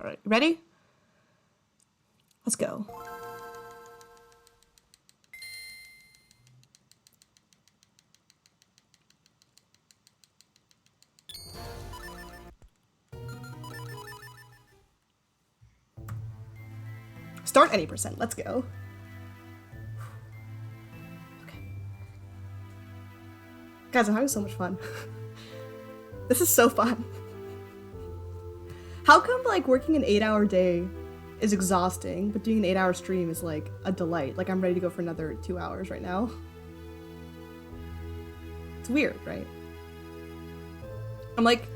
Alright, ready? Let's go. Start any percent. Let's go. Okay. Guys, I'm having so much fun. This is so fun. How come, like, working an 8-hour day is exhausting, but doing an 8-hour stream is, like, a delight? Like, I'm ready to go for another 2 hours right now. It's weird, right? I'm, like,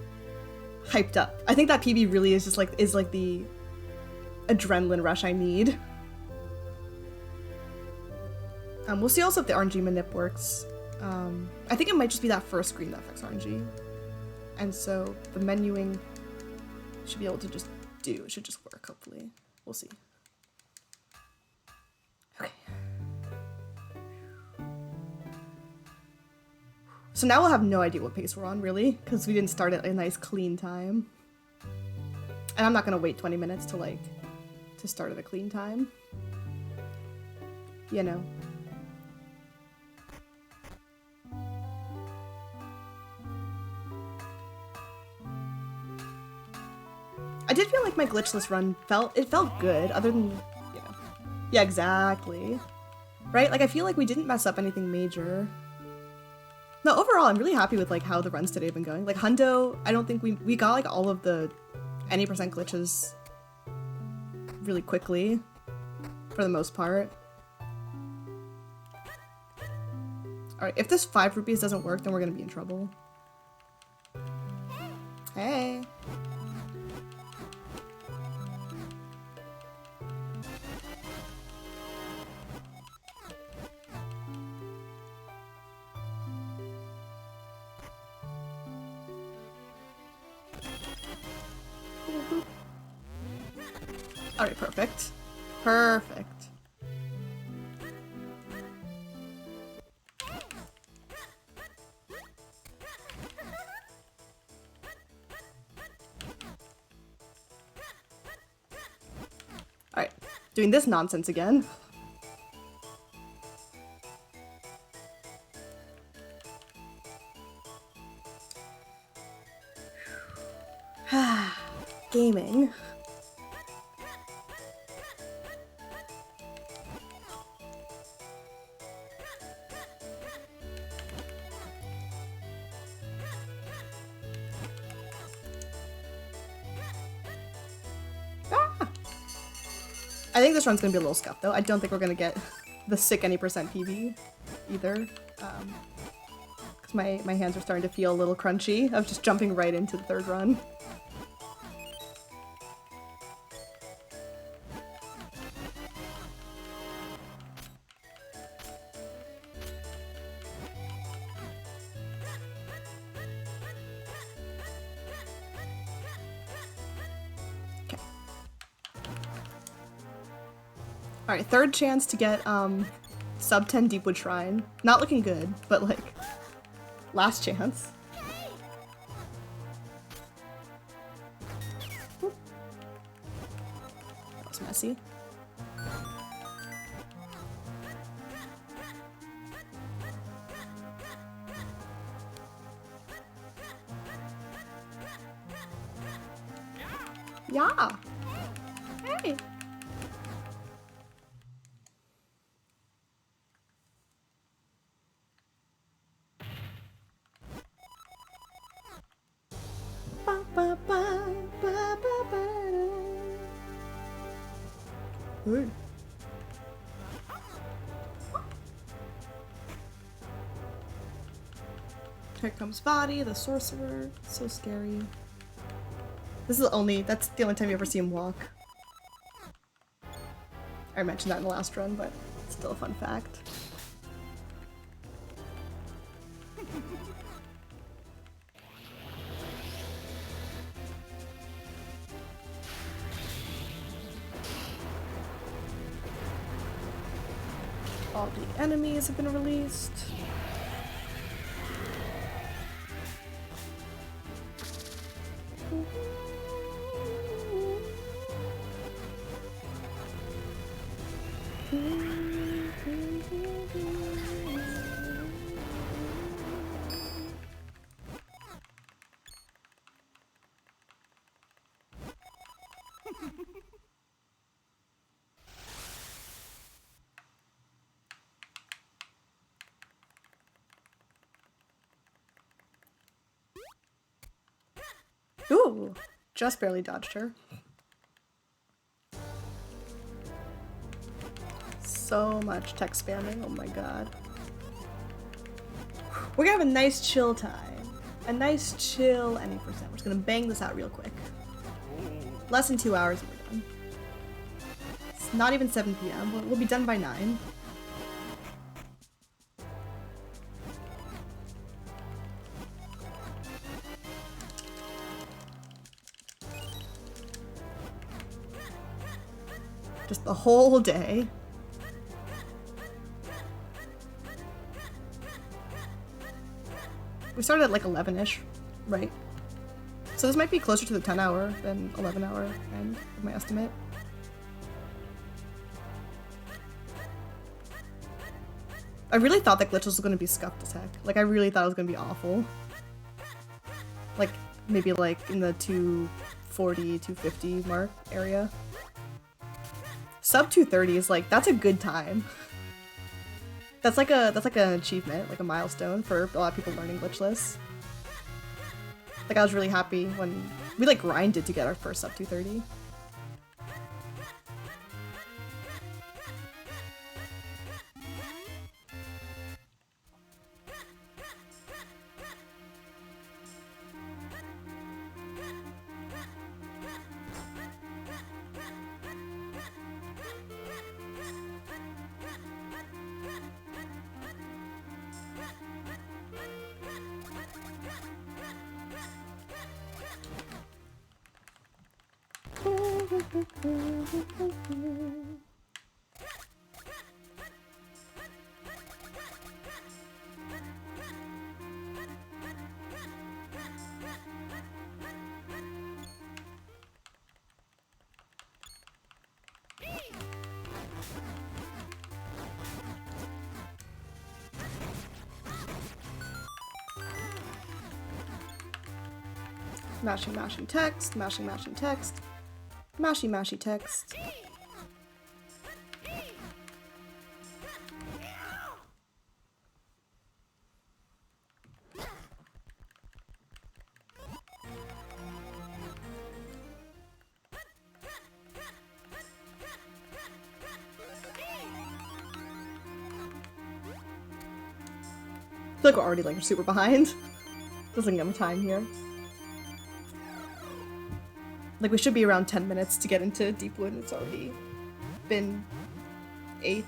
hyped up. I think that PB really is just, like, the adrenaline rush I need. We'll see also if the RNG manip works. I think it might just be that first screen that affects RNG. And so the menuing should be able to just do. It should just work, hopefully. We'll see. Okay. So now we'll have no idea what pace we're on, really, because we didn't start at a nice clean time. And I'm not gonna wait 20 minutes to, like, to start at a clean time. You know. I did feel like my glitchless run felt good, other than, you know. Yeah, exactly. Right? Like, I feel like we didn't mess up anything major. No, overall, I'm really happy with, like, how the runs today have been going. Like, Hundo, I don't think we got, like, all of the any percent glitches really quickly, for the most part. Alright, if this 5 rupees doesn't work, then we're gonna be in trouble. Hey! Alright, perfect. Perfect. Alright, doing this nonsense again. Gaming. I think this run's gonna be a little scuffed though. I don't think we're gonna get the sick any percent PB either. Because my hands are starting to feel a little crunchy of just jumping right into the third run. Alright, third chance to get, sub 10 Deepwood Shrine. Not looking good, but, like, last chance. Oop. That was messy. Yeah! Hey! Ooh. Here comes Vadi, the sorcerer. So scary. This is that's the only time you ever see him walk. I mentioned that in the last run, but it's still a fun fact. All the enemies have been released. Ooh, just barely dodged her. So much text spamming, oh my god. We're gonna have a nice chill time. A nice chill any percent. We're just gonna bang this out real quick. Less than 2 hours and we're done. It's not even 7 p.m. We'll be done by 9. Just the whole day. We started at like 11-ish, right? So this might be closer to the 10-hour than 11-hour end of my estimate. I really thought that glitches was going to be scuffed as heck. Like, I really thought it was going to be awful. Like, maybe like in the 240, 250 mark area. Sub 230 is like, that's a good time. That's like an achievement, like a milestone for a lot of people learning glitchless. Like, I was really happy when we like grinded to get our first sub 230. Mashing, mashing text, mashing, mashing text, mashy, mashy text. I feel like we're already like super behind. Doesn't give me time here. Like, we should be around 10 minutes to get into Deepwood, and it's already been 8.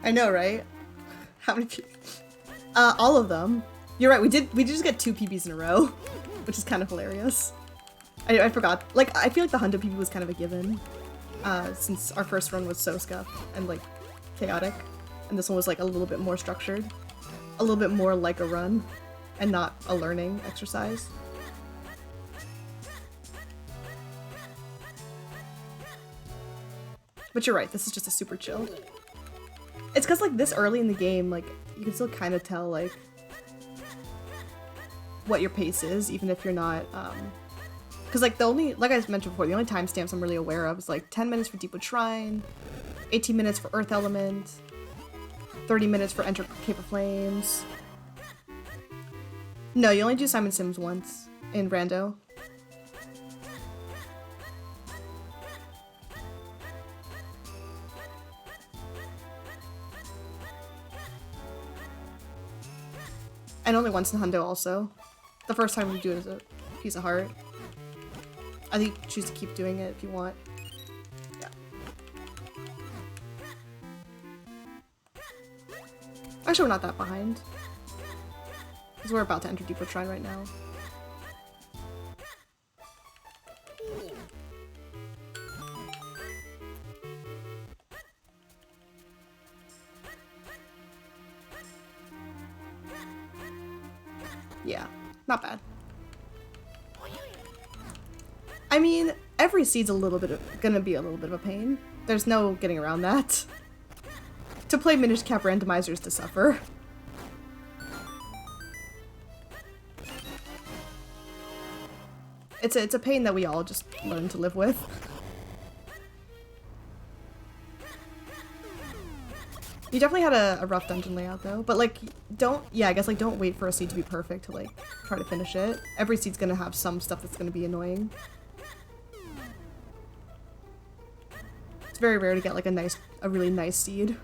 I know, right? How many people? All of them. You're right, we did just get 2 PBs in a row, which is kind of hilarious. I forgot. Like, I feel like the Hundo PB was kind of a given, since our first run was so scuffed and, like, chaotic, and this one was, like, a little bit more structured. A little bit more like a run, and not a learning exercise. But you're right, this is just a super chill. It's because, like, this early in the game, like, you can still kind of tell, like, what your pace is, even if you're not, because, like, the only, like I mentioned before, the only timestamps I'm really aware of is, like, 10 minutes for Deepwood Shrine, 18 minutes for Earth Element, 30 minutes for Enter Cape of Flames. No, you only do Simon Sims once in Rando. And only once in Hundo also. The first time you do it as a piece of heart. I think choose to keep doing it if you want. Yeah. Actually, we're not that behind. Because we're about to enter Deepwood Shrine right now. Yeah, not bad. I mean, every seed's gonna be a little bit of a pain. There's no getting around that. To play Minish cap randomizers to suffer. It's a pain that we all just learn to live with. You definitely had a rough dungeon layout though, but like I guess like don't wait for a seed to be perfect to like try to finish it. Every seed's gonna have some stuff that's gonna be annoying. It's very rare to get like a really nice seed.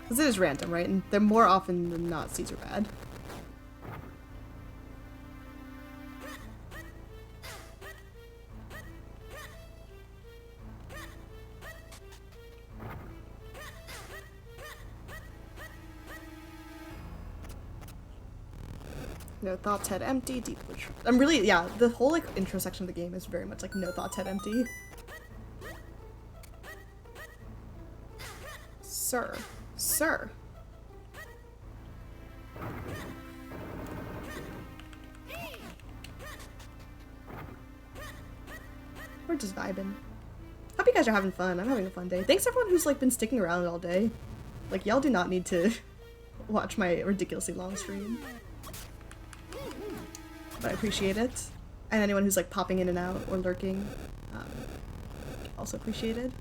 Because it is random, right? And they're more often than not seeds are bad. No thoughts, head empty, deep. I'm really, yeah, the whole like intro section of the game is very much like no thoughts, head empty. Sir. Sir. We're just vibing. Hope you guys are having fun. I'm having a fun day. Thanks everyone who's like been sticking around all day. Like y'all do not need to watch my ridiculously long stream. But I appreciate it. And anyone who's like popping in and out or lurking, also appreciated.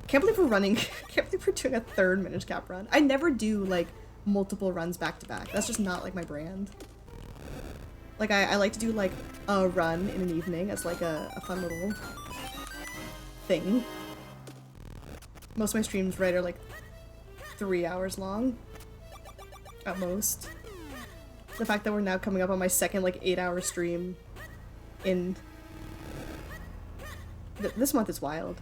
Can't believe we're running, can't believe we're doing a third Minish cap run. I never do like multiple runs back to back. That's just not like my brand. Like I like to do like a run in an evening as like a fun little thing. Most of my streams, right, are like 3 hours long at most. The fact that we're now coming up on my second like 8-hour stream in this month is wild.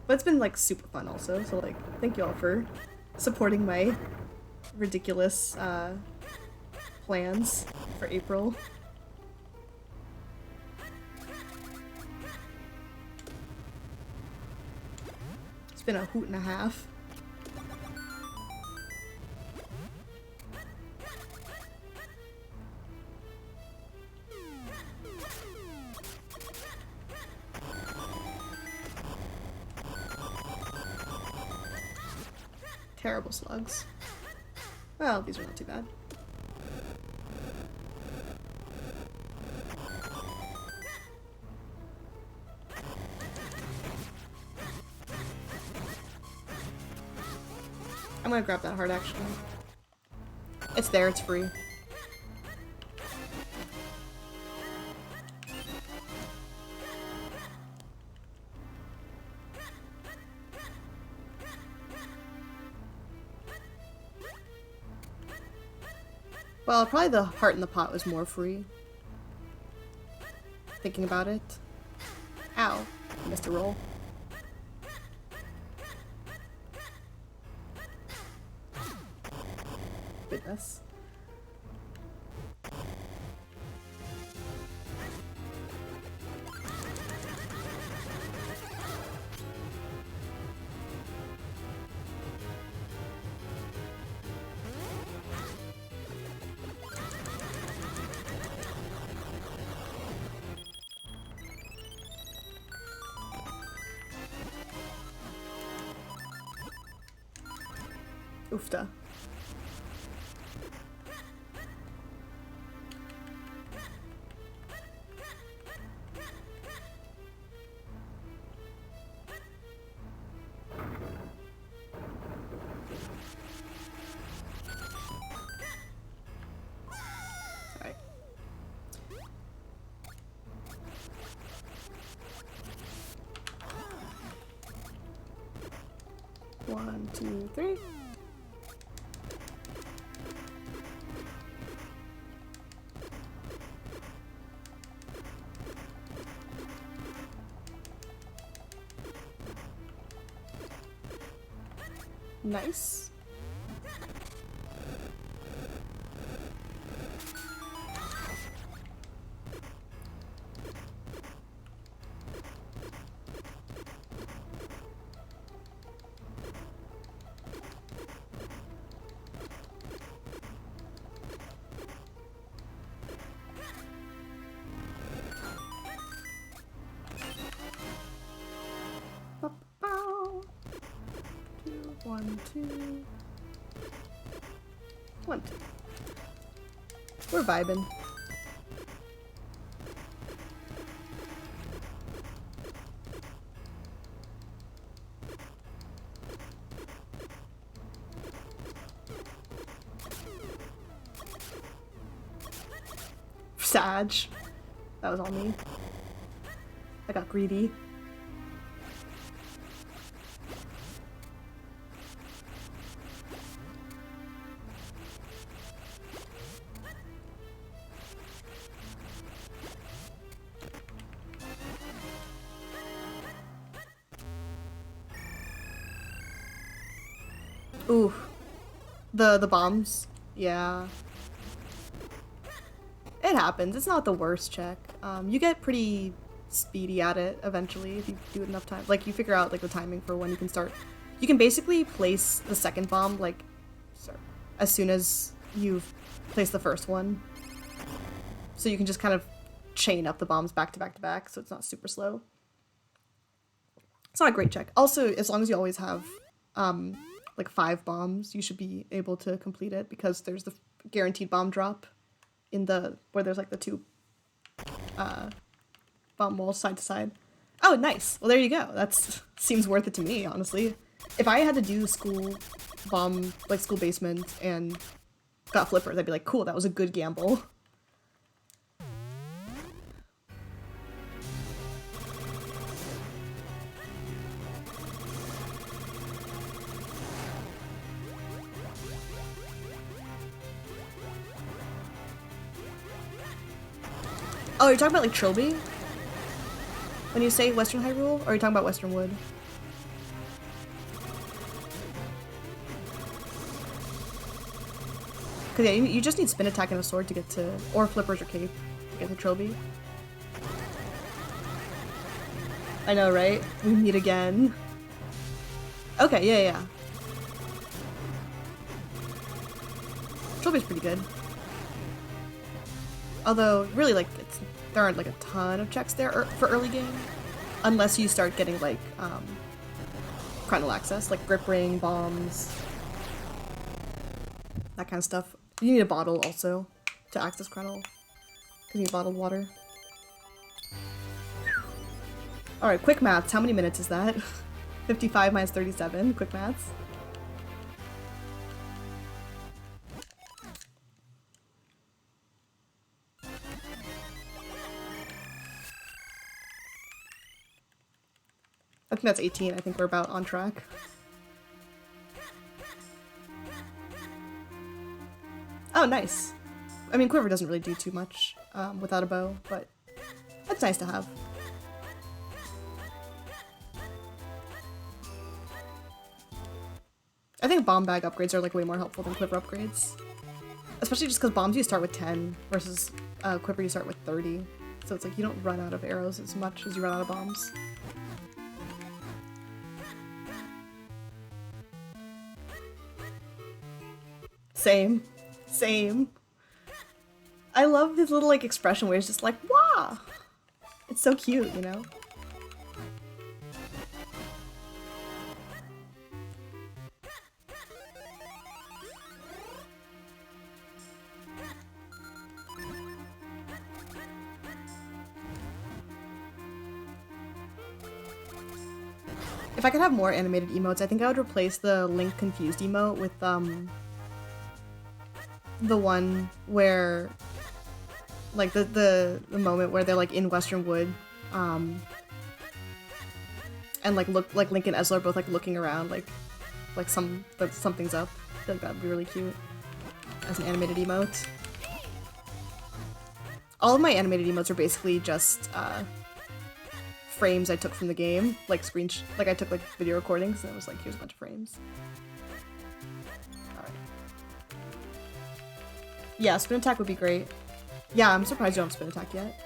But it's been like super fun also, so like thank you all for supporting my ridiculous plans for April. It's been a hoot and a half. Terrible slugs. Well, these are not too bad. I'm gonna grab that heart actually. It's there, it's free. Well, probably the heart in the pot was more free. Thinking about it. Ow. Missed a roll. Goodness. Oofta. Alright. One, two, three. Nice. One, two. 1, 2. We're vibing. Sag. That was all me. I got greedy. Ooh. The bombs. Yeah. It happens. It's not the worst check. You get pretty speedy at it eventually if you do it enough time. Like, you figure out, like, the timing for when you can start. You can basically place the second bomb, like, as soon as you've placed the first one. So you can just kind of chain up the bombs back to back to back, so it's not super slow. It's not a great check. Also, as long as you always have, like 5 bombs, you should be able to complete it because there's the guaranteed bomb drop in the, where there's like the 2 bomb walls side to side. Oh, nice. Well, there you go. That's seems worth it to me, honestly. If I had to do school bomb, like school basement and got flippers, I'd be like, cool, that was a good gamble. Oh, you're talking about like Trilby? When you say Western Hyrule, or are you talking about Western Wood? Cause yeah, you just need spin attack and a sword to get to, or flippers or cape to get to Trilby. I know, right? We meet again. Okay, yeah. Trilby's pretty good. Although, really, like, there aren't like a ton of checks there for early game, unless you start getting like chronal access, like grip ring, bombs, that kind of stuff. You need a bottle also to access chronal, because you need bottled water. Alright, quick maths. How many minutes is that? 55 minus 37. Quick maths. I think that's 18. I think we're about on track. Oh, nice. I mean, Quiver doesn't really do too much without a bow, but that's nice to have. I think bomb bag upgrades are like way more helpful than Quiver upgrades. Especially just because bombs you start with 10 versus Quiver you start with 30. So it's like you don't run out of arrows as much as you run out of bombs. Same. I love his little like expression where he's just like, "Wah!" It's so cute, you know? If I could have more animated emotes, I think I would replace the Link Confused emote with the one where like the moment where they're like in Western Wood and like look like Link and Ezla are both like looking around like something's up. I feel like that'd be really cute as an animated emote. All of my animated emotes are basically just frames I took from the game, like I took like video recordings and it was like, here's a bunch of frames. Yeah, spin attack would be great. Yeah, I'm surprised you don't have spin attack yet.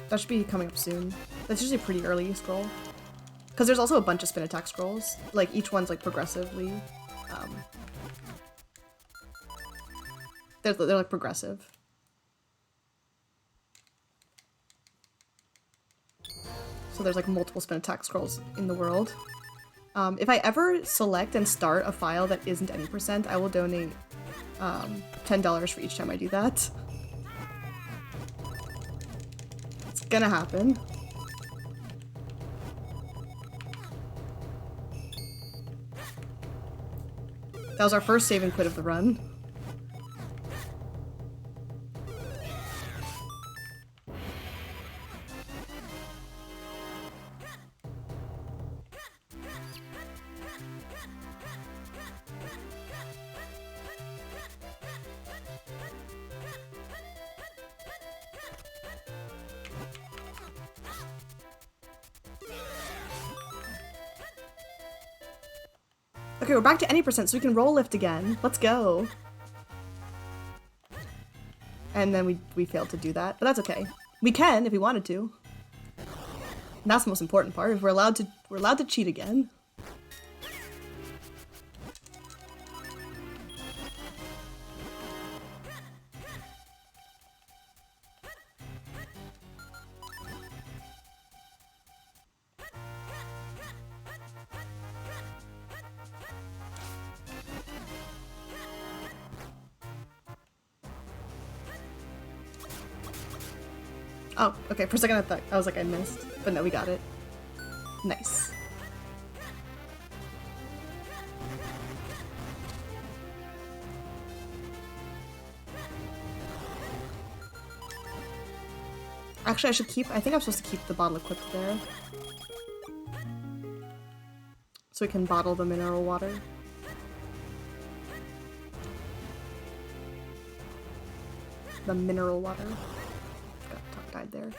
That should be coming up soon. That's usually a pretty early scroll. Because there's also a bunch of spin attack scrolls. Like, each one's, like, progressively. They're like, progressive. So there's, like, multiple spin attack scrolls in the world. If I ever select and start a file that isn't any percent, I will donate $10 for each time I do that. It's gonna happen. That was our first save and quit of the run. Okay, we're back to any percent, so we can roll lift again. Let's go. And then we failed to do that, but that's okay. We can if we wanted to. And that's the most important part. If we're allowed to cheat again. Oh, okay, for a second I was like, I missed. But no, we got it. Nice. Actually, I think I'm supposed to keep the bottle equipped there. So we can bottle the mineral water. The mineral water. Died there.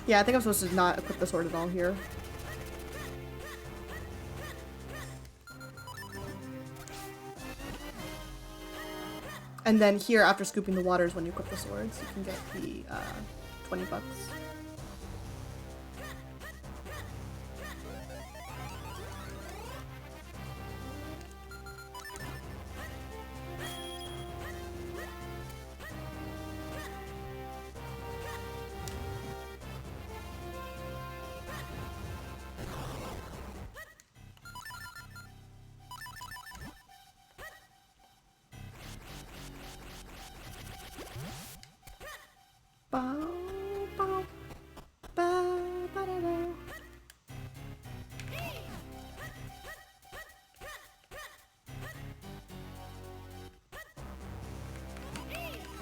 Yeah, I think I'm supposed to not equip the sword at all here. And then here, after scooping the water, is when you equip the swords. You can get the 20 bucks.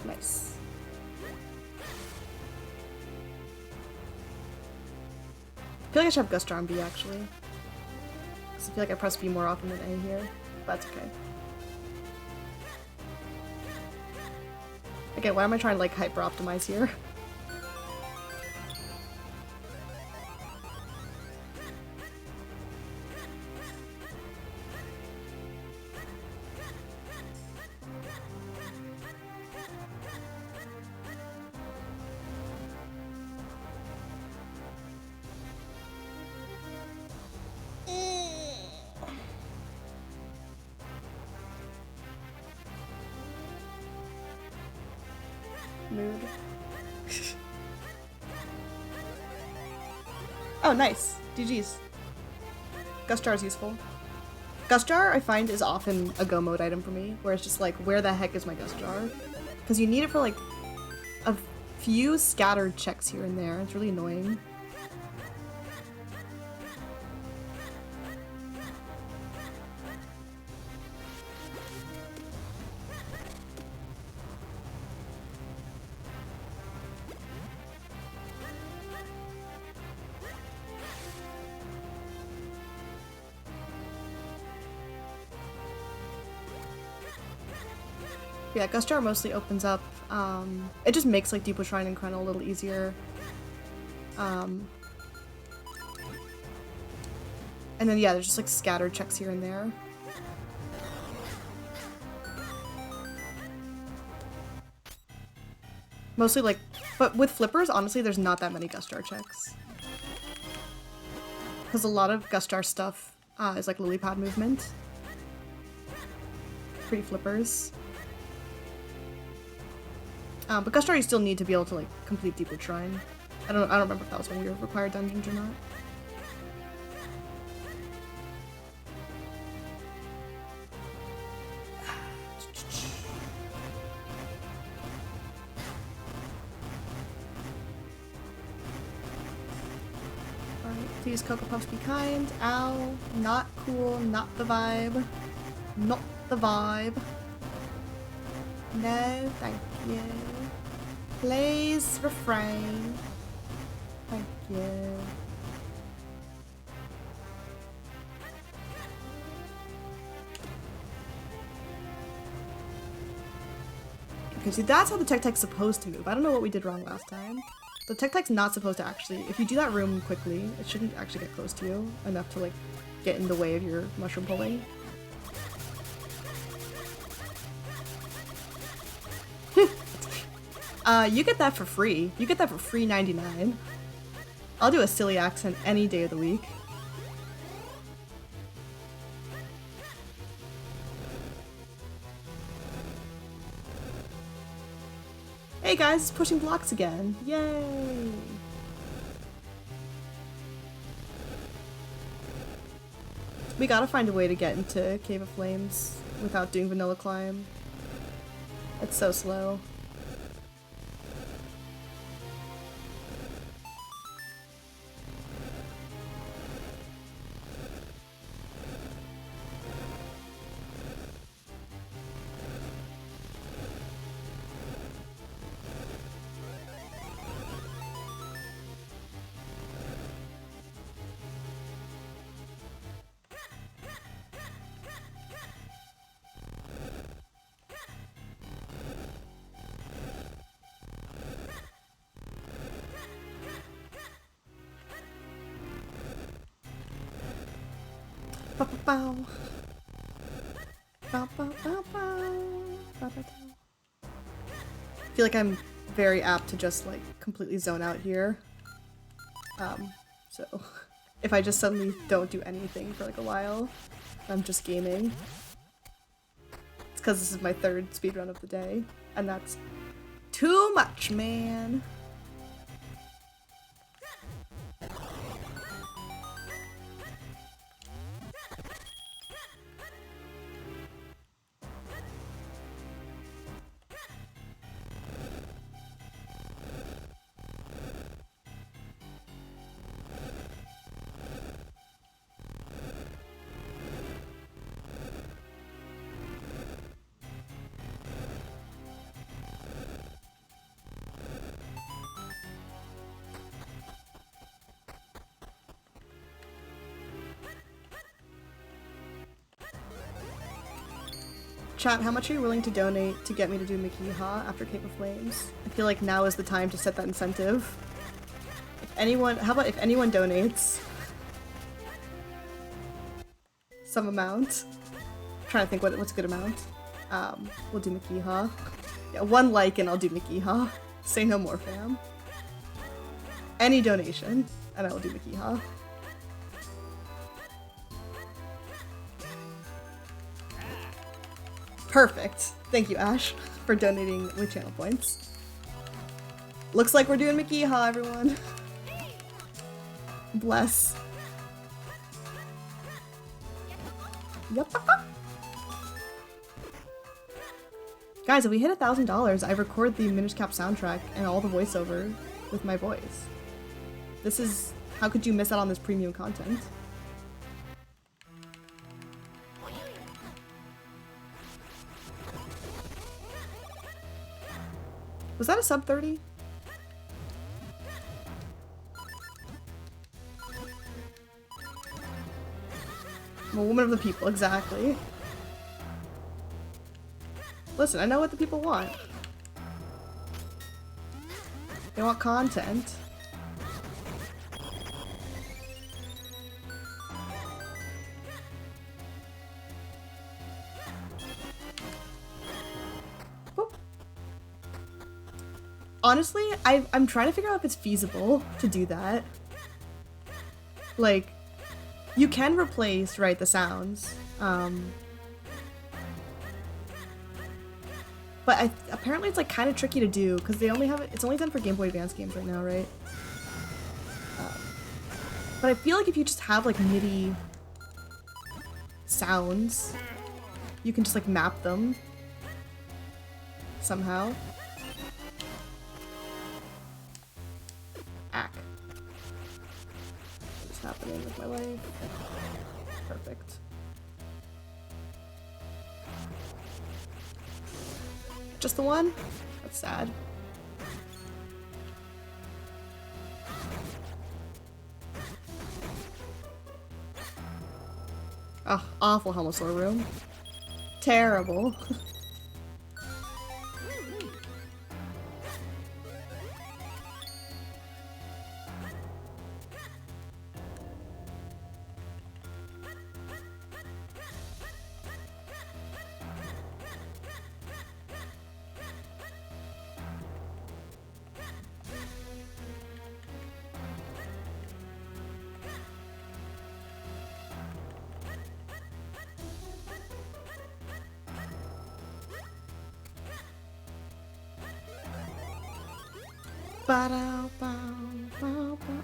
Nice. I feel like I should have Gustar on B, actually. Because I feel like I press B more often than A here. But that's okay. Okay, why am I trying to, like, hyper-optimize here? Mood. Oh, nice. GG's. Gustar is useful. Gustar, I find, is often a go mode item for me, where it's just like, where the heck is my Gustar? Because you need it for, like, a few scattered checks here and there. It's really annoying. Yeah, Gustar mostly opens up, it just makes like Deep Shrine and Chrono a little easier. And then yeah, there's just like scattered checks here and there. Mostly like, but with flippers, honestly, there's not that many Gustar checks. Because a lot of Gustar stuff is like lily pad movement. Pretty flippers. But Gustar you still need to be able to like complete Deepwood Shrine. I don't remember if that was one of your required dungeons or not. Alright, please Cocoa Puffs be kind. Ow. Not cool, not the vibe. Not the vibe. No, thank you. Please refrain. Thank you. Okay, see that's how the Tech-Tech's supposed to move. I don't know what we did wrong last time. The Tech-Tech's not supposed to actually, if you do that room quickly, it shouldn't actually get close to you enough to like get in the way of your mushroom pulling. You get that for free. You get that for free 99. I'll do a silly accent any day of the week. Hey guys, pushing blocks again. Yay! We gotta find a way to get into Cave of Flames without doing vanilla climb. It's so slow. Bow. Bow, bow, bow, bow. Bow, bow, bow. I feel like I'm very apt to just like completely zone out here. So if I just suddenly don't do anything for like a while, I'm just gaming. It's because this is my third speedrun of the day, and that's too much, man. Chat, how much are you willing to donate to get me to do McYeehaw after Cave of Flames? I feel like now is the time to set that incentive. If anyone, how about if anyone donates some amount? I'm trying to think what's a good amount. We'll do McYeehaw. Yeah, 1 like and I'll do McYeehaw. Say no more, fam. Any donation, and I will do McYeehaw. Perfect. Thank you, Ash, for donating with channel points. Looks like we're doing McYeehaw, everyone. Bless. Yep. Guys, if we hit $1,000, I record the Minish Cap soundtrack and all the voiceover with my voice. This is... how could you miss out on this premium content? Was that a sub 30? I'm a woman of the people, exactly. Listen, I know what the people want. They want content. Whoop. Honestly, I'm trying to figure out if it's feasible to do that. Like, you can replace, right, the sounds. But apparently it's like kind of tricky to do because they only have it. It's only done for Game Boy Advance games right now, right? But I feel like if you just have like MIDI sounds, you can just like map them somehow. Ack. What's happening with my life? Perfect. Just the one? That's sad. Oh, awful Helmosaur room. Terrible.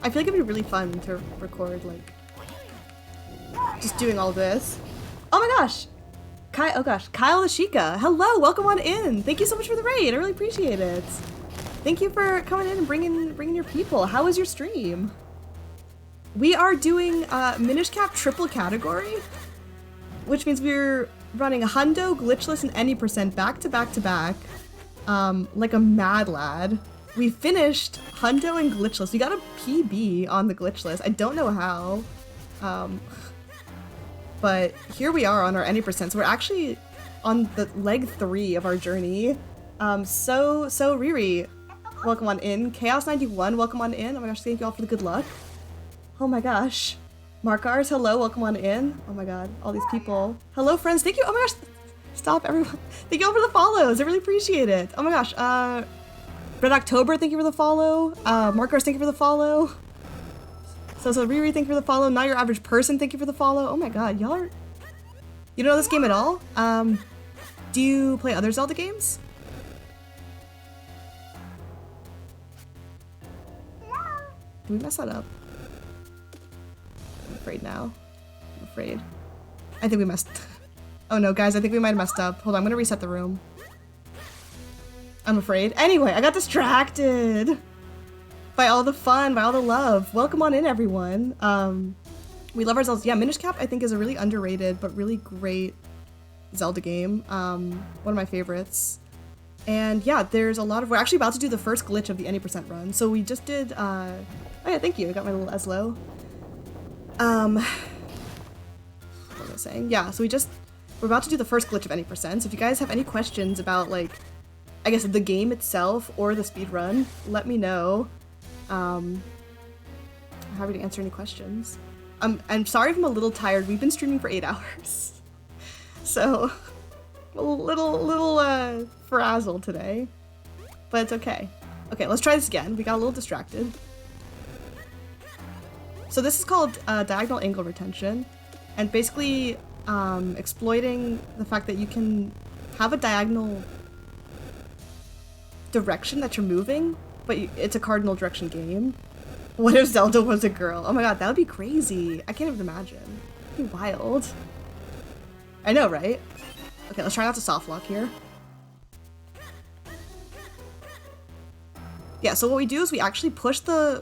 I feel like it'd be really fun to record, like, just doing all this. Oh my gosh! Kyle the Sheikah. Hello, welcome on in. Thank you so much for the raid. I really appreciate it. Thank you for coming in and bringing your people. How was your stream? We are doing Minish Cap triple category, which means we're running a hundo, glitchless, and any percent back to back to back, like a mad lad. We finished hundo and glitchless. We got a PB on the glitchless. I don't know how, but here we are on our any percent. So we're actually on the leg 3 of our journey. So Riri, welcome on in. Chaos91, welcome on in. Oh my gosh, thank you all for the good luck. Oh my gosh. Markars, hello, welcome on in. Oh my god, all these people. Hello friends, thank you. Oh my gosh, stop everyone. Thank you all for the follows. I really appreciate it. Oh my gosh, Red October, thank you for the follow. Markers, thank you for the follow. So Riri, thank you for the follow. Not Your Average Person, thank you for the follow. Oh my god, y'all are... You don't know this game at all? Do you play other Zelda games? Did we mess that up? I'm afraid now. I'm afraid. I think we messed... Oh no, guys, I think we might have messed up. Hold on, I'm gonna reset the room. I'm afraid. Anyway, I got distracted by all the fun, by all the love. Welcome on in, everyone. We love our Zelda. Yeah, Minish Cap, I think, is a really underrated but really great Zelda game. One of my favorites. And yeah, there's a lot of... We're actually about to do the first glitch of the any percent run. So we just did... Oh yeah, thank you. I got my little Eslo. What was I saying? Yeah, so we're about to do the first glitch of any percent. So if you guys have any questions about, like, I guess the game itself or the speed run, let me know. I'm happy to answer any questions. I'm sorry if I'm a little tired. We've been streaming for 8 hours. So, a little frazzled today. But it's okay. Okay, let's try this again. We got a little distracted. So this is called diagonal angle retention. And basically exploiting the fact that you can have a diagonal direction that you're moving, but it's a cardinal direction game. What if Zelda was a girl? Oh my god, that would be crazy. I can't even imagine. It'd be wild. I know, right? Okay, let's try not to soft lock here. Yeah, so what we do is we actually push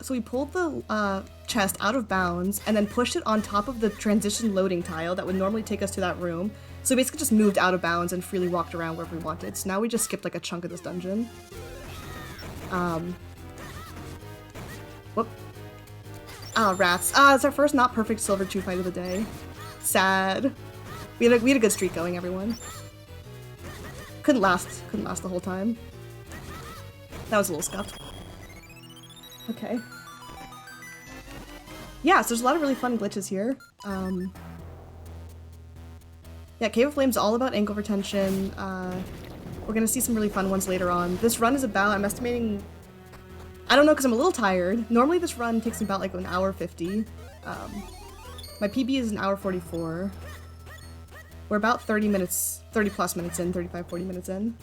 we pulled the chest out of bounds and then pushed it on top of the transition loading tile that would normally take us to that room. So we basically just moved out of bounds and freely walked around wherever we wanted. So now we just skipped like a chunk of this dungeon. Whoop. Ah, rats. Ah, it's our first not perfect Silver Chew fight of the day. Sad. We had a good streak going, everyone. Couldn't last the whole time. That was a little scuffed. Okay. Yeah, so there's a lot of really fun glitches here. Yeah, Cave of Flames is all about angle retention. We're gonna see some really fun ones later on. This run is about, I'm estimating, I don't know because I'm a little tired. Normally this run takes me about like an hour 50. My PB is an hour 44. We're about 30 plus minutes in, 35, 40 minutes in.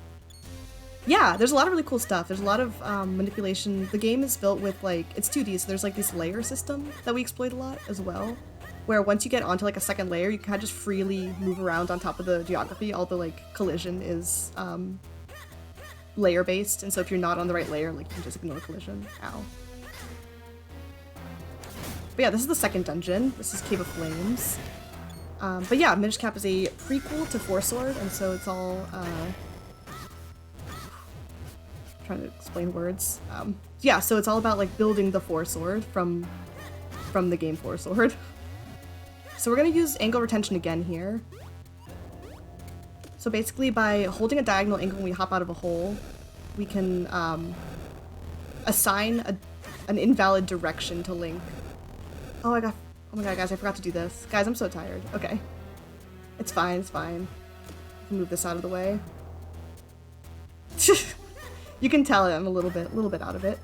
Yeah, there's a lot of really cool stuff. There's a lot of manipulation. The game is built with like, it's 2D, so there's like this layer system that we exploit a lot as well. Where once you get onto like a second layer, you can just freely move around on top of the geography. All the like collision is layer based, and so if you're not on the right layer, like you can just ignore collision. Ow. But yeah, this is the second dungeon. This is Cave of Flames. But yeah, Minish Cap is a prequel to Four Sword, and so it's all trying to explain words. Yeah, so it's all about like building the Four Sword from the game Four Sword. So we're gonna use angle retention again here. So basically by holding a diagonal angle when we hop out of a hole, we can assign an invalid direction to Link. Oh my god, guys, I forgot to do this. Guys, I'm so tired. Okay. It's fine, it's fine. Move this out of the way. You can tell I'm a little bit out of it.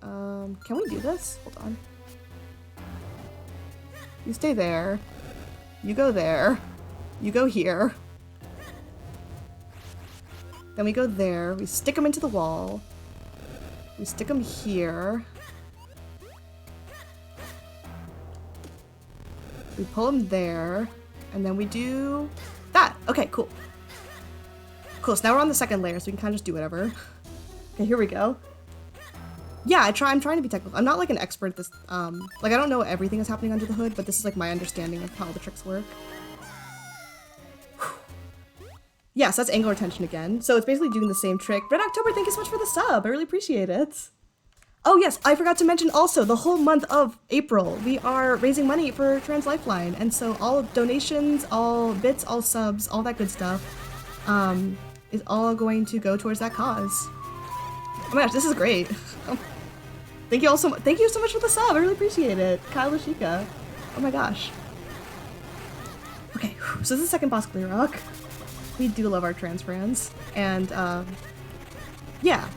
Alright, can we do this? Hold on. You stay there. You go there. You go here. Then we go there. We stick them into the wall. We stick them here. We pull them there. And then we do that. Okay, cool. Cool, so now we're on the second layer, so we can kind of just do whatever. Okay, here we go. Yeah, I'm trying to be technical. I'm not like an expert at this, like I don't know everything that's happening under the hood, but this is like my understanding of how the tricks work. Yes, that's angle retention again. So it's basically doing the same trick. Red October, thank you so much for the sub. I really appreciate it. Oh yes, I forgot to mention also the whole month of April, we are raising money for Trans Lifeline. And so all donations, all bits, all subs, all that good stuff, is all going to go towards that cause. Oh my gosh, this is great. Thank you all so much. Thank you so much for the sub. I really appreciate it. Kyle Lashika. Oh my gosh. Okay, so this is the second boss, Clear Rock. We do love our trans friends. And yeah,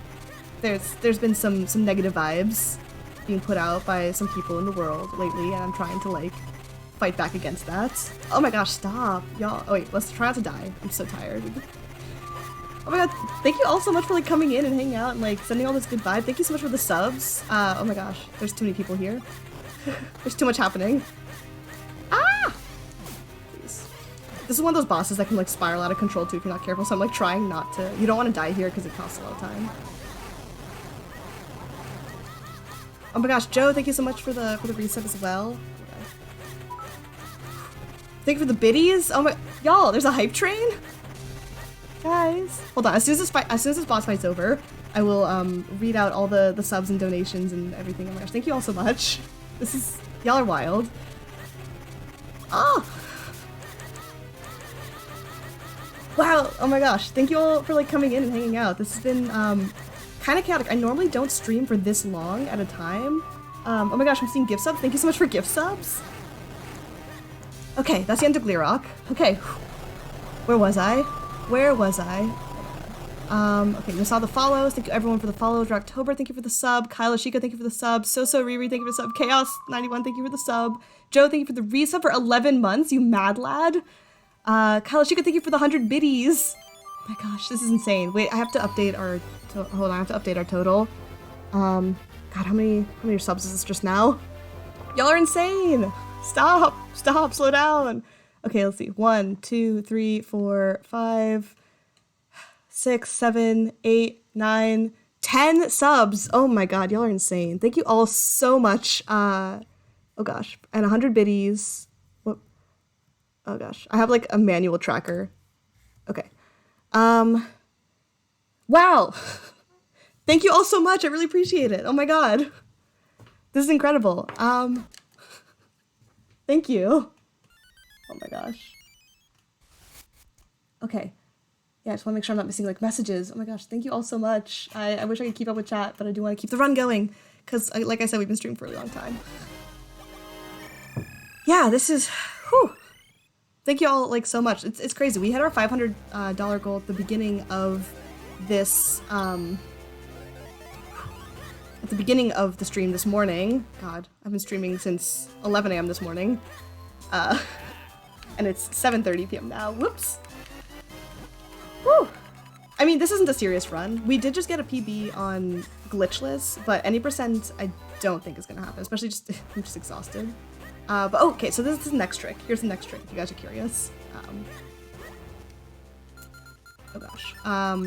there's been some negative vibes being put out by some people in the world lately, and I'm trying to like fight back against that. Oh my gosh, stop. Y'all, oh wait, let's try not to die. I'm so tired. Oh my god, thank you all so much for like coming in and hanging out and like sending all this good vibe. Thank you so much for the subs. Oh my gosh, there's too many people here. There's too much happening. Ah! Please. This is one of those bosses that can like spiral out of control too if you're not careful, so I'm like trying not to. You don't want to die here because it costs a lot of time. Oh my gosh, Joe, thank you so much for the resub as well. Thank you for the biddies. Oh my, y'all, there's a hype train? Guys, hold on. As soon as this boss fight's over, I will read out all the subs and donations and everything. Oh my gosh, thank you all so much. This is, y'all are wild. Ah! Wow, oh my gosh, thank you all for like coming in and hanging out. This has been kind of chaotic. I normally don't stream for this long at a time. Oh my gosh, I'm seeing gift subs. Thank you so much for gift subs. Okay, that's the end of Gleerock. Okay, where was I? Where was I? Okay, you saw the follows. Thank you everyone for the follows. October, thank you for the sub. Kyle Ashika, thank you for the sub. So Riri, thank you for the sub. Chaos91, thank you for the sub. Joe, thank you for the resub for 11 months, you mad lad. Kyle Ashika, thank you for the 100 biddies. Oh my gosh, this is insane. Wait, I have to update our, hold on, I have to update our total. God, how many subs is this just now? Y'all are insane. Stop, slow down. Okay, let's see. 1, 2, 3, 4, 5, 6, 7, 8, 9, 10 subs. Oh my god, y'all are insane. Thank you all so much. Oh gosh, and 100 biddies. What? Oh gosh, I have like a manual tracker. Okay. Wow. Thank you all so much. I really appreciate it. Oh my god. This is incredible. Thank you. Oh my gosh. Okay. Yeah, I just want to make sure I'm not missing like messages. Oh my gosh, thank you all so much. I wish I could keep up with chat, but I do want to keep the run going because, like I said, we've been streaming for a really long time. Yeah, this is, whew. Thank you all like so much. It's crazy. We hit our $500 goal at the beginning of this, at the beginning of the stream this morning. God, I've been streaming since 11 a.m. this morning. And it's 7:30 p.m. now. Whoops. Woo! I mean, this isn't a serious run. We did just get a PB on glitchless, but any percent I don't think is gonna happen, especially just, I'm just exhausted. But okay, so this is the next trick. Here's the next trick, if you guys are curious. Oh gosh.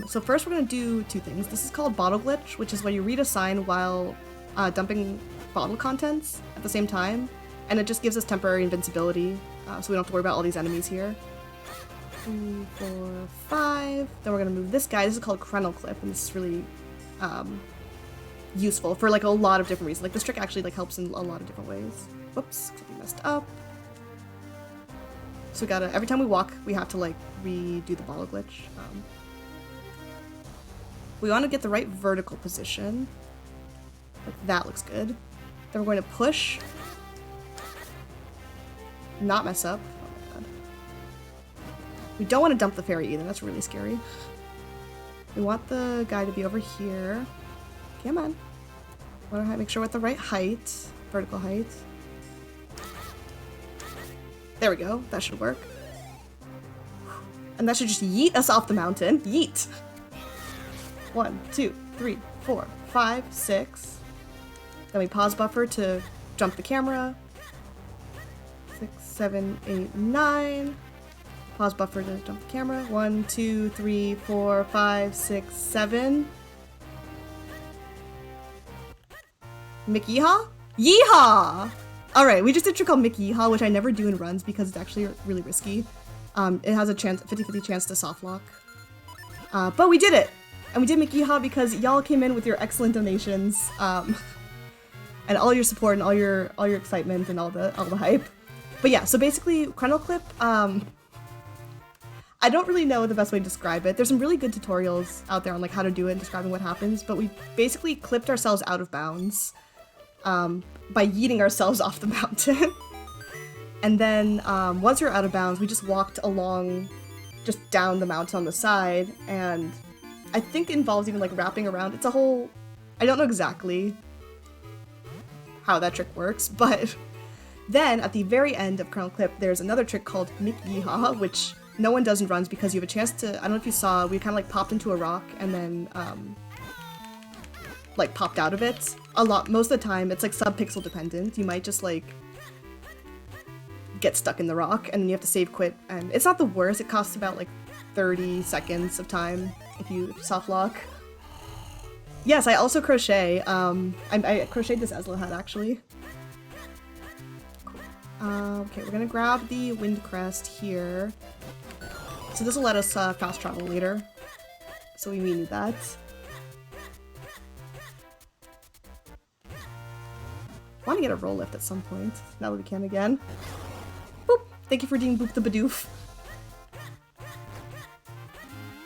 So first we're gonna do two things. This is called bottle glitch, which is when you read a sign while dumping bottle contents at the same time, and it just gives us temporary invincibility, so we don't have to worry about all these enemies here. 3, 4, 5. Then we're gonna move this guy. This is called Krenel Clip, and this is really useful for like a lot of different reasons. Like this trick actually like helps in a lot of different ways. Whoops, something messed up. So we gotta, every time we walk, we have to like redo the bottle glitch. We want to get the right vertical position. Like that looks good. Then we're going to push. Not mess up. Oh my god. We don't want to dump the fairy either, that's really scary. We want the guy to be over here. Come on. Want to make sure we're at the right height. Vertical height. There we go. That should work. And that should just yeet us off the mountain. Yeet! 1, 2, 3, 4, 5, 6. Then we pause buffer to jump the camera. 6, 7, 8, 9. Pause buffer to jump the camera. 1, 2, 3, 4, 5, 6, 7. McYeehaw? Yeehaw! Alright, we just did a trick called McYeehaw, which I never do in runs because it's actually really risky. It has a 50-50 chance to soft lock. But we did it! And we did McYeehaw because y'all came in with your excellent donations, and all your support and all your excitement and all the hype. But yeah, so basically, Krenel Clip, I don't really know the best way to describe it. There's some really good tutorials out there on like how to do it and describing what happens, but we basically clipped ourselves out of bounds. By yeeting ourselves off the mountain. And then once you're out of bounds, we just walked along, just down the mountain on the side, and I think it involves even like wrapping around. It's a whole, I don't know exactly how that trick works, but then at the very end of Kernel Clip, there's another trick called McYeehaw, which no one does in runs because you have a chance to, I don't know if you saw, we kind of like popped into a rock and then like popped out of it. Most of the time it's like sub-pixel dependent. You might just like get stuck in the rock and then you have to save quit, and it's not the worst. It costs about like 30 seconds of time if you soft lock. Yes, I also crochet. I crocheted this Ezla hat actually. Cool. Okay, we're gonna grab the wind crest here. So this will let us fast travel later. So we need that. I want to get a roll lift at some point, now that we can again. Boop! Thank you for being Boop the Badoof.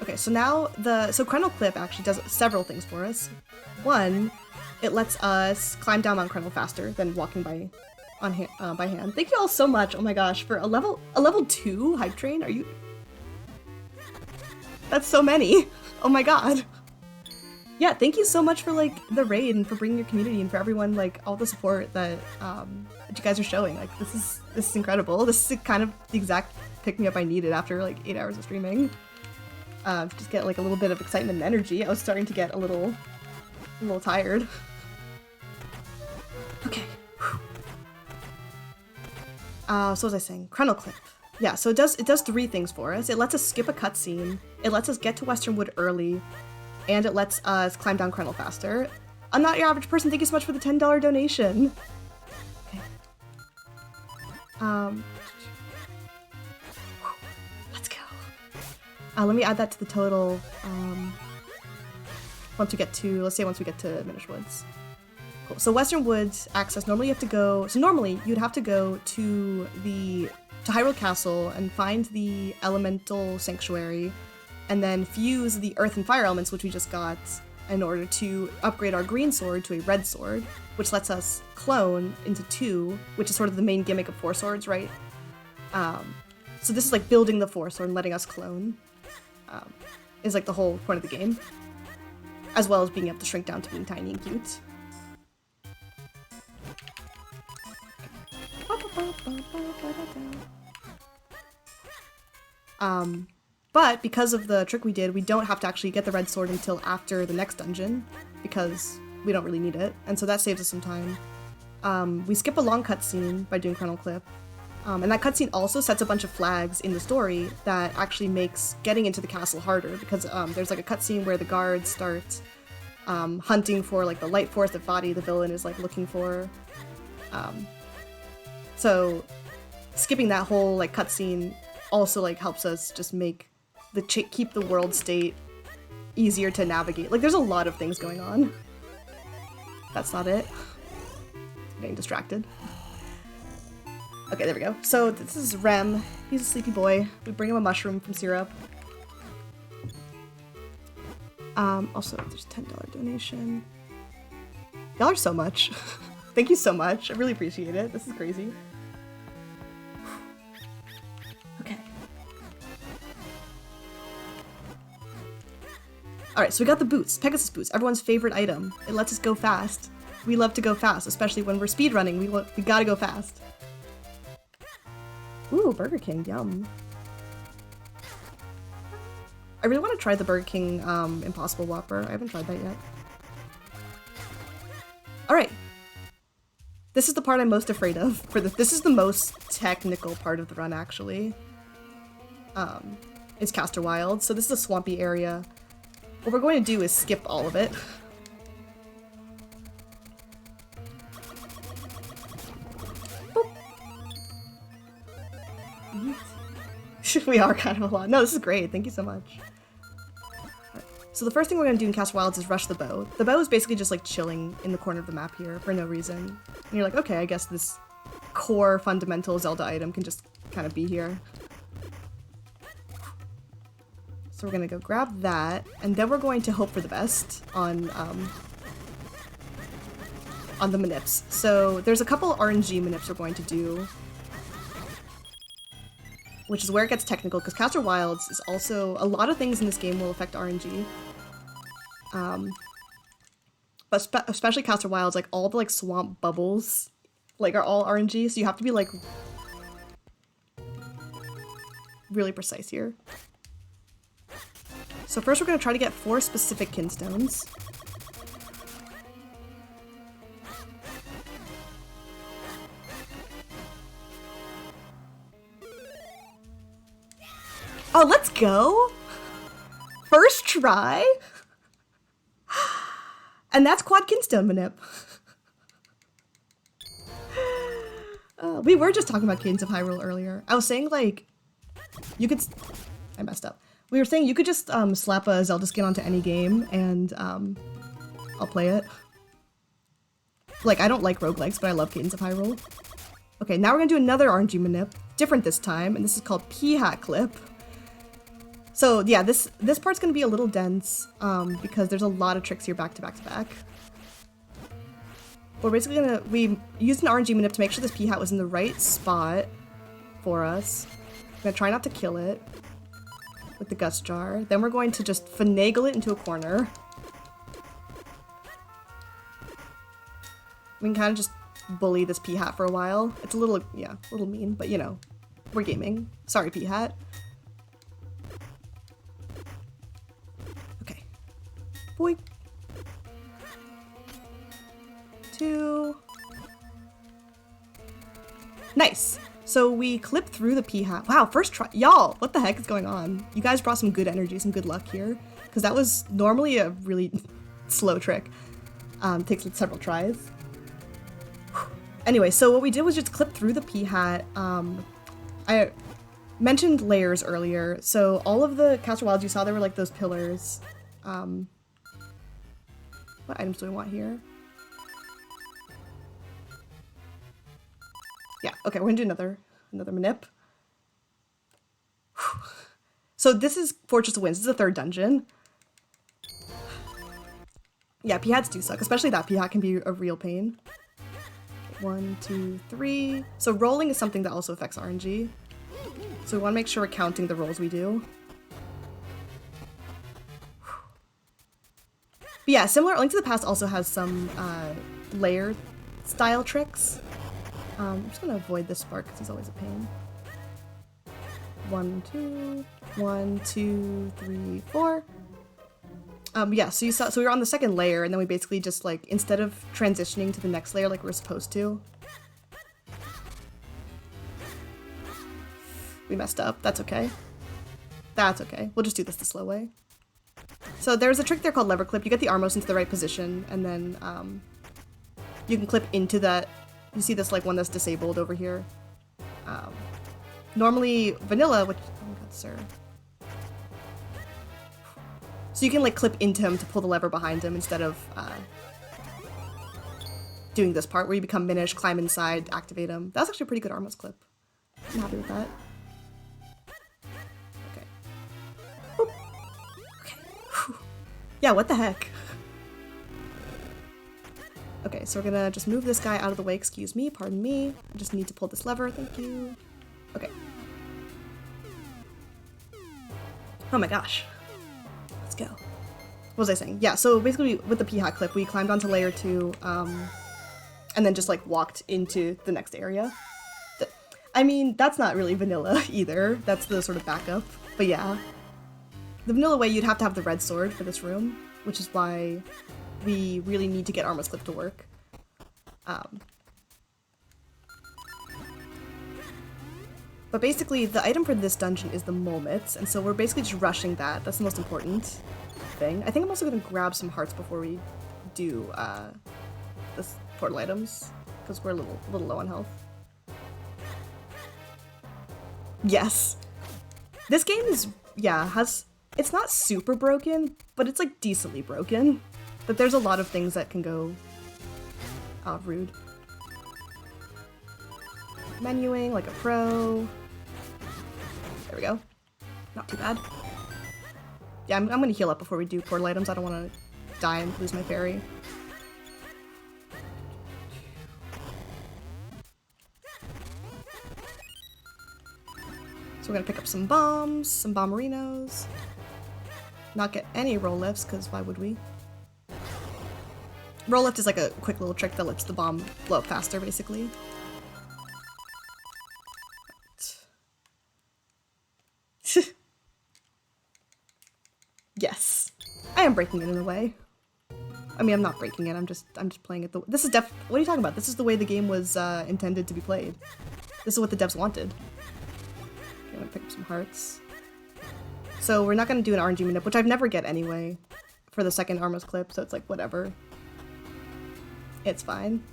Okay, so now so Krenel Clip actually does several things for us. One, it lets us climb down Mount Krenel faster than walking by hand. Thank you all so much, oh my gosh, for a level 2 hype train, are you? That's so many! Oh my god! Yeah, thank you so much for like the raid and for bringing your community and for everyone, like all the support that you guys are showing. Like this is incredible. This is kind of the exact pick-me-up I needed after like 8 hours of streaming. Just get like a little bit of excitement and energy. I was starting to get a little tired. Okay. So what was I saying? Krenel Clip. Yeah, so it does 3 things for us. It lets us skip a cutscene. It lets us get to Western Wood early. And it lets us climb down Krenel faster. I'm not your average person. Thank you so much for the $10 donation. Okay. Let's go. Let me add that to the total. Once we get to Minish Woods. Cool. So Western Woods access. Normally you have to go. So normally you'd have to go to the to Hyrule Castle and find the Elemental Sanctuary, and then fuse the Earth and Fire elements, which we just got, in order to upgrade our green sword to a red sword, which lets us clone into 2, which is sort of the main gimmick of 4 swords, right? So this is like building the 4 sword and letting us clone, is like the whole point of the game, as well as being able to shrink down to being tiny and cute. But because of the trick we did, we don't have to actually get the red sword until after the next dungeon, because we don't really need it, and so that saves us some time. We skip a long cutscene by doing Chrono Clip, and that cutscene also sets a bunch of flags in the story that actually makes getting into the castle harder, because there's like a cutscene where the guards start hunting for like the light force that Vadi, the villain, is like looking for. So skipping that whole like cutscene also like helps us just make keep the world state easier to navigate. Like there's a lot of things going on. That's not it. I'm getting distracted. Okay, there we go. So this is Rem. He's a sleepy boy. We bring him a mushroom from syrup. Also, there's a $10 donation. Y'all are so much. Thank you so much. I really appreciate it. This is crazy. Okay. Alright, so we got the boots. Pegasus boots. Everyone's favorite item. It lets us go fast. We love to go fast, especially when we're speedrunning. We gotta go fast. Ooh, Burger King. Yum. I really want to try the Burger King Impossible Whopper. I haven't tried that yet. Alright. This is the part I'm most afraid of. This is the most technical part of the run, actually. It's Castor Wild. So this is a swampy area. What we're going to do is skip all of it. We are kind of a lot. No, this is great. Thank you so much. Right. So the first thing we're going to do in Castor Wilds is rush the bow. The bow is basically just like chilling in the corner of the map here for no reason. And you're like, okay, I guess this core fundamental Zelda item can just kind of be here. So we're going to go grab that, and then we're going to hope for the best on the Manips. So there's a couple RNG Manips we're going to do, which is where it gets technical, because Castor Wilds is also... A lot of things in this game will affect RNG. But especially Castor Wilds, like, all the, like, swamp bubbles, like, are all RNG, so you have to be, like, really precise here. So first we're going to try to get 4 specific kinstones. Oh, let's go! First try? And that's Quad Kinstone Manip. We were just talking about Cadence of Hyrule earlier. I was saying, like, you could... I messed up. We were saying you could just slap a Zelda skin onto any game, and I'll play it. Like, I don't like roguelikes, but I love Cadence of Hyrule. Okay, now we're gonna do another RNG Manip. Different this time, and this is called McYeehaw Clip. So yeah, this part's gonna be a little dense, because there's a lot of tricks here back to back to back. We're basically we used an RNG Manip to make sure this P-Hat was in the right spot for us. I'm gonna try not to kill it with the Gust Jar. Then we're going to just finagle it into a corner. We can kind of just bully this P-Hat for a while. It's a little, yeah, a little mean, but you know, we're gaming. Sorry, P-Hat. Boy. 2. Nice. So we clip through the P-Hat. Wow, first try. Y'all, what the heck is going on? You guys brought some good energy, some good luck here. Because that was normally a really slow trick. Takes like several tries. Anyway, so what we did was just clip through the P-Hat. I mentioned layers earlier. So all of the Castor Wilds you saw, there were like those pillars. What items do we want here? Yeah, okay, we're gonna do another Manip. So this is Fortress of Winds. This is the third dungeon. Yeah, P-hats do suck, especially that P-hat can be a real pain. Okay, 1, 2, 3. So rolling is something that also affects RNG. So we want to make sure we're counting the rolls we do. But yeah, similar, Link to the Past also has some layer style tricks. I'm just gonna avoid this spark because he's always a pain. 1, 2, 1, 2, 3, 4. Yeah, so we were on the second layer, and then we basically just, like, instead of transitioning to the next layer like we're supposed to, we messed up. That's okay. That's okay. We'll just do this the slow way. So there's a trick there called lever clip. You get the armos into the right position, and then you can clip into that. You see this, like, one that's disabled over here. Normally vanilla, which, oh my god, sir. So you can, like, clip into him to pull the lever behind him instead of doing this part where you become Minish, climb inside, activate him. That's actually a pretty good armos clip. I'm happy with that. Okay. Boop. Okay. Whew. Yeah, what the heck? Okay, so we're gonna just move this guy out of the way. Excuse me, pardon me. I just need to pull this lever, thank you. Okay. Oh my gosh. Let's go. What was I saying? Yeah, so basically with the P-hat clip, we climbed onto layer 2, and then just, like, walked into the next area. I mean, that's not really vanilla either. That's the sort of backup. But yeah. The vanilla way, you'd have to have the red sword for this room, which is why we really need to get armos clip to work. But basically, the item for this dungeon is the Molmits, and so we're basically just rushing that. That's the most important thing. I think I'm also going to grab some hearts before we do this portal items, because we're a little low on health. Yes. This game is, yeah, it's not super broken, but it's, like, decently broken. But there's a lot of things that can go rude. Menuing like a pro. There we go. Not too bad. Yeah, I'm gonna heal up before we do portal items. I don't want to die and lose my fairy. So we're gonna pick up some bombs, some bomberinos. Not get any roll lifts, because why would we? Roll lift is like a quick little trick that lets the bomb blow up faster, basically. Yes. I am breaking it in a way. I mean, I'm not breaking it, I'm just playing it this is what are you talking about? This is the way the game was intended to be played. This is what the devs wanted. Okay, I'm gonna pick up some hearts. So we're not gonna do an RNG minute, which I've never get anyway for the second armos clip, so it's like whatever. It's fine.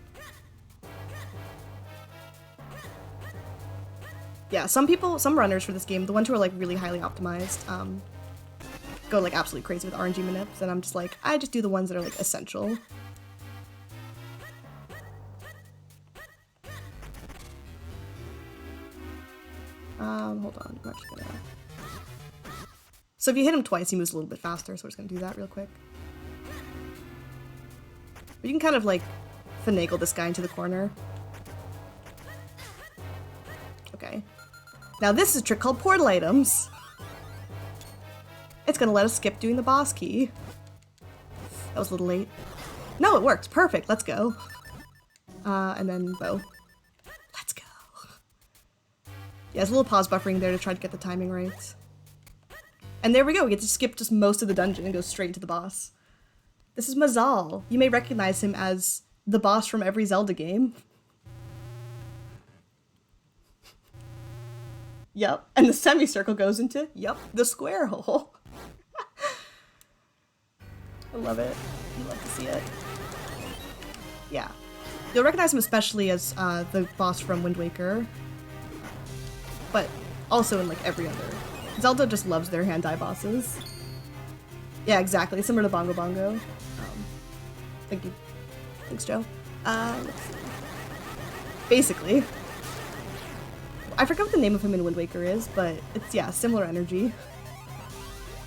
Yeah, some runners for this game, the ones who are like really highly optimized, go like absolutely crazy with RNG manips, and I'm just like, I just do the ones that are like essential. Hold on, I'm actually gonna... So if you hit him twice, he moves a little bit faster, so we're just gonna do that real quick. But you can kind of like finagle this guy into the corner. Okay. Now this is a trick called portal items. It's gonna let us skip doing the boss key. That was a little late. No, it worked. Perfect. Let's go. And then bow. Let's go. Yeah, there's a little pause buffering there to try to get the timing right. And there we go. We get to skip just most of the dungeon and go straight to the boss. This is Mazal. You may recognize him as the boss from every Zelda game. Yep. And the semicircle goes into, yep, the square hole. I love it. You love to see it. Yeah. You'll recognize him especially as the boss from Wind Waker. But also in like every other. Zelda just loves their hand-eye bosses. Yeah, exactly. Similar to Bongo Bongo. Thank you. Thanks, Joe. Let's see. Basically. I forget what the name of him in Wind Waker is, but it's, yeah, similar energy.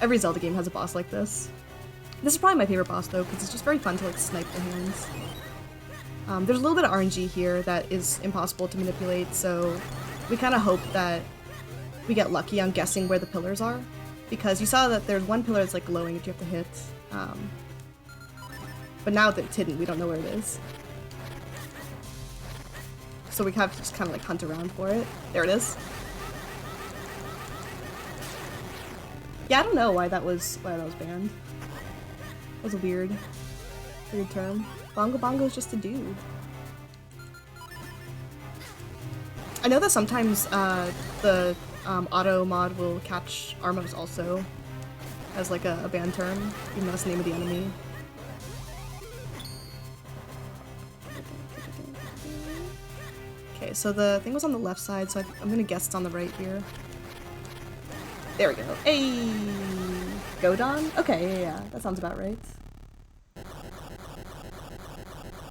Every Zelda game has a boss like this. This is probably my favorite boss though, because it's just very fun to like snipe the hands. There's a little bit of RNG here that is impossible to manipulate, so we kind of hope that we get lucky on guessing where the pillars are, because you saw that there's one pillar that's like glowing that you have to hit, but now that it's hidden, we don't know where it is. So we have to just kind of like hunt around for it. There it is. Yeah, I don't know why that was banned. That was a weird term. Bongo Bongo's just a dude. I know that sometimes the auto mod will catch Armos also as like a banned term, even though that's the name of the enemy. Okay, so the thing was on the left side, so I'm gonna guess it's on the right here. There we go. Hey! Godon? Okay, yeah, that sounds about right.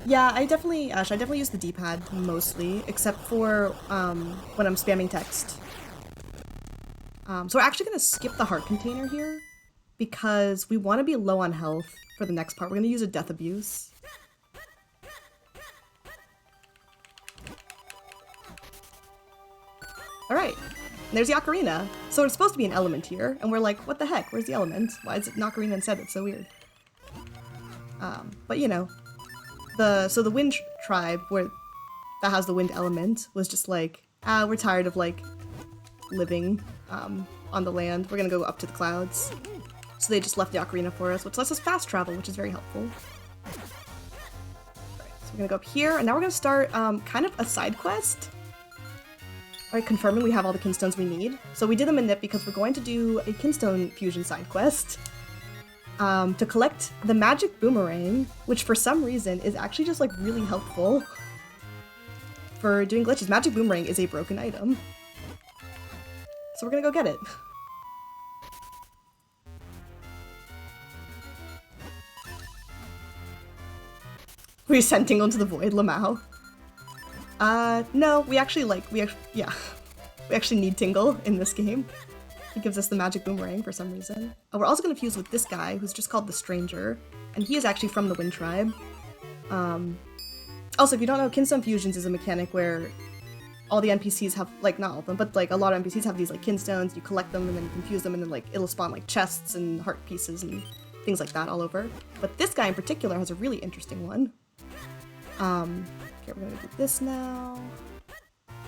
Yeah, I definitely use the D-pad mostly, except for when I'm spamming text. So we're actually gonna skip the heart container here, because we want to be low on health for the next part. We're gonna use a death abuse. Alright, there's the ocarina. So it's supposed to be an element here, and we're like, what the heck, where's the element? Why is it an ocarina instead? It's so weird. But you know, the wind tribe that has the wind element was just like, we're tired of like living on the land. We're gonna go up to the clouds. So they just left the ocarina for us, which lets us fast travel, which is very helpful. Alright, so we're gonna go up here, and now we're gonna start kind of a side quest. Alright, confirming we have all the kinstones we need. So we did them in Nip because we're going to do a kinstone fusion side quest to collect the magic boomerang, which for some reason is actually just like really helpful for doing glitches. Magic boomerang is a broken item. So we're gonna go get it. We sent Tingle into the void, Lamau. No, we actually need Tingle in this game. He gives us the magic boomerang for some reason. We're also gonna fuse with this guy, who's just called the Stranger, and he is actually from the Wind Tribe. Also, if you don't know, Kinstone Fusions is a mechanic where all the NPCs have, like, not all of them, but like a lot of NPCs have these like kinstones, you collect them and then infuse them and then like it'll spawn like chests and heart pieces and things like that all over. But this guy in particular has a really interesting one. Okay, we're gonna do this now.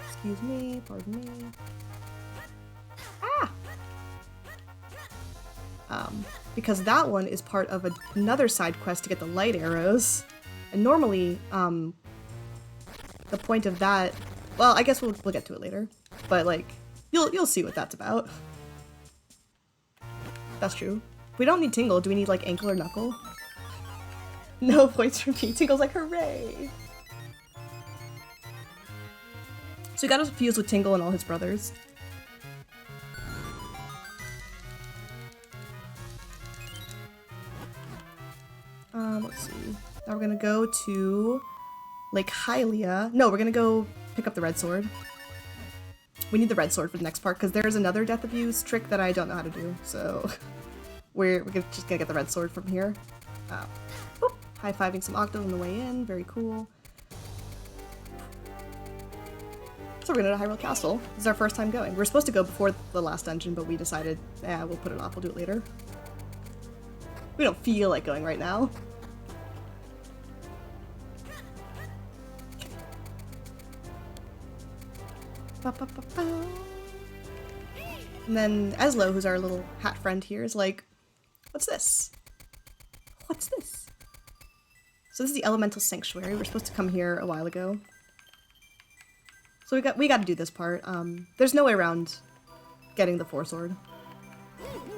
Excuse me, pardon me. Because that one is part of another side quest to get the light arrows. And normally, the point of that, well, I guess we'll get to it later. But like, you'll see what that's about. That's true. We don't need Tingle. Do we need like Ankle or Knuckle? No points for me. Tingle's like, hooray! So we got to fuse with Tingle and all his brothers. Let's see. Now we're gonna go to Lake Hylia. No, we're gonna go pick up the red sword. We need the red sword for the next part because there's another death abuse trick that I don't know how to do. So we're just gonna get the red sword from here. High-fiving some Octos on the way in. Very cool. So we're gonna go to Hyrule Castle. This is our first time going. We're supposed to go before the last dungeon, but we decided, we'll put it off. We'll do it later. We don't feel like going right now. And then Eslo, who's our little hat friend here, is like, what's this? What's this? So this is the Elemental Sanctuary. We're supposed to come here a while ago. So we got to do this part. There's no way around getting the Four Sword.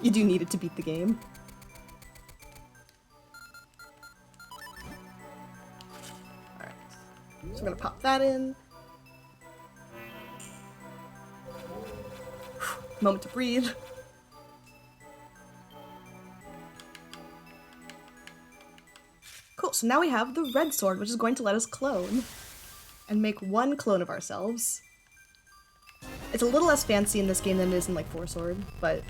You do need it to beat the game. Alright. So we're gonna pop that in. Moment to breathe. Cool, so now we have the red sword, which is going to let us clone and make one clone of ourselves. It's a little less fancy in this game than it is in like Four Sword, but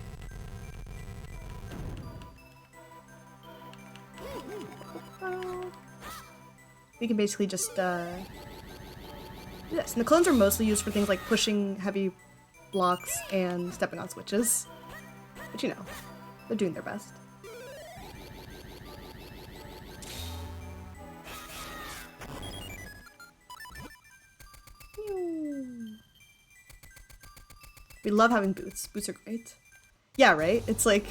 we can basically just, do this. And the clones are mostly used for things like pushing heavy blocks and stepping on switches. But you know, they're doing their best. We love having boots. Boots are great. Yeah, right? It's like,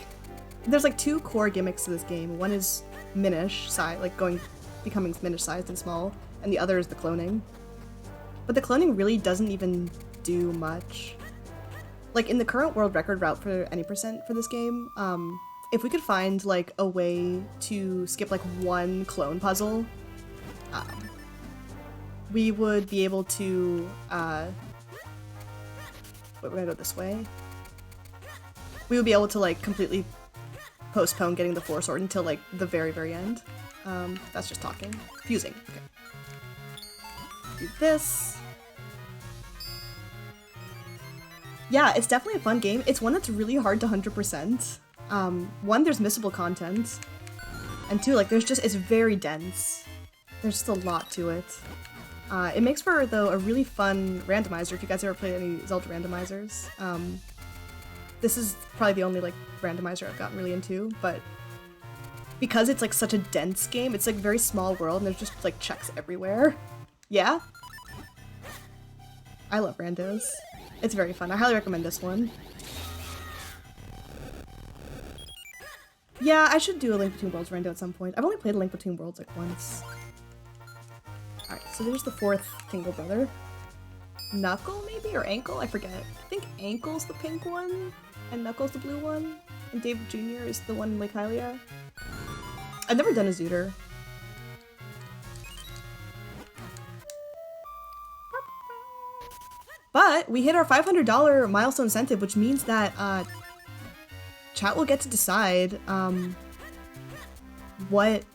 there's like two core gimmicks to this game. One is Minish size, like becoming Minish sized and small, and the other is the cloning. But the cloning really doesn't even do much. Like in the current world record route for any percent for this game, if we could find like a way to skip like one clone puzzle, we would be able to, wait, we're gonna go this way. We would be able to like completely postpone getting the floor sword until like the very, very end. That's just talking. Fusing, okay. Do this. Yeah, it's definitely a fun game. It's one that's really hard to 100%. One, there's missable content. And two, like it's very dense. There's just a lot to it. It makes for, though, a really fun randomizer if you guys ever played any Zelda randomizers. This is probably the only, like, randomizer I've gotten really into, but because it's, like, such a dense game, it's, like, a very small world, and there's just, like, checks everywhere. Yeah? I love randos. It's very fun. I highly recommend this one. Yeah, I should do a Link Between Worlds rando at some point. I've only played a Link Between Worlds, like, once. Alright, so there's the fourth Tingle Brother. Knuckle, maybe? Or Ankle? I forget. I think Ankle's the pink one, and Knuckle's the blue one, and Dave Jr. is the one in Lake Hylia. I've never done a Zooter. But we hit our $500 milestone incentive, which means that chat will get to decide what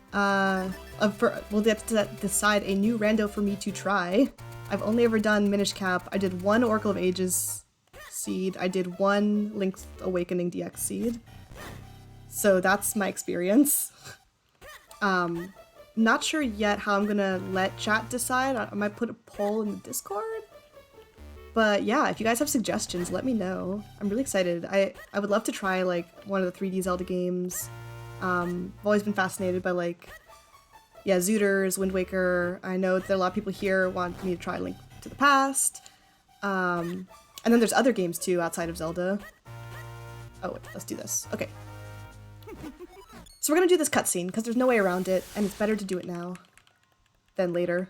we'll get to decide a new rando for me to try. I've only ever done Minish Cap. I did one Oracle of Ages seed. I did one Link's Awakening DX seed. So that's my experience. Not sure yet how I'm gonna let chat decide. I might put a poll in the Discord. But yeah, if you guys have suggestions, let me know. I'm really excited. I would love to try like one of the 3D Zelda games. I've always been fascinated by like, yeah, Zooters, Wind Waker. I know that a lot of people here want me to try Link to the Past. And then there's other games too outside of Zelda. Oh, wait, let's do this. Okay. So we're gonna do this cutscene because there's no way around it, and it's better to do it now than later.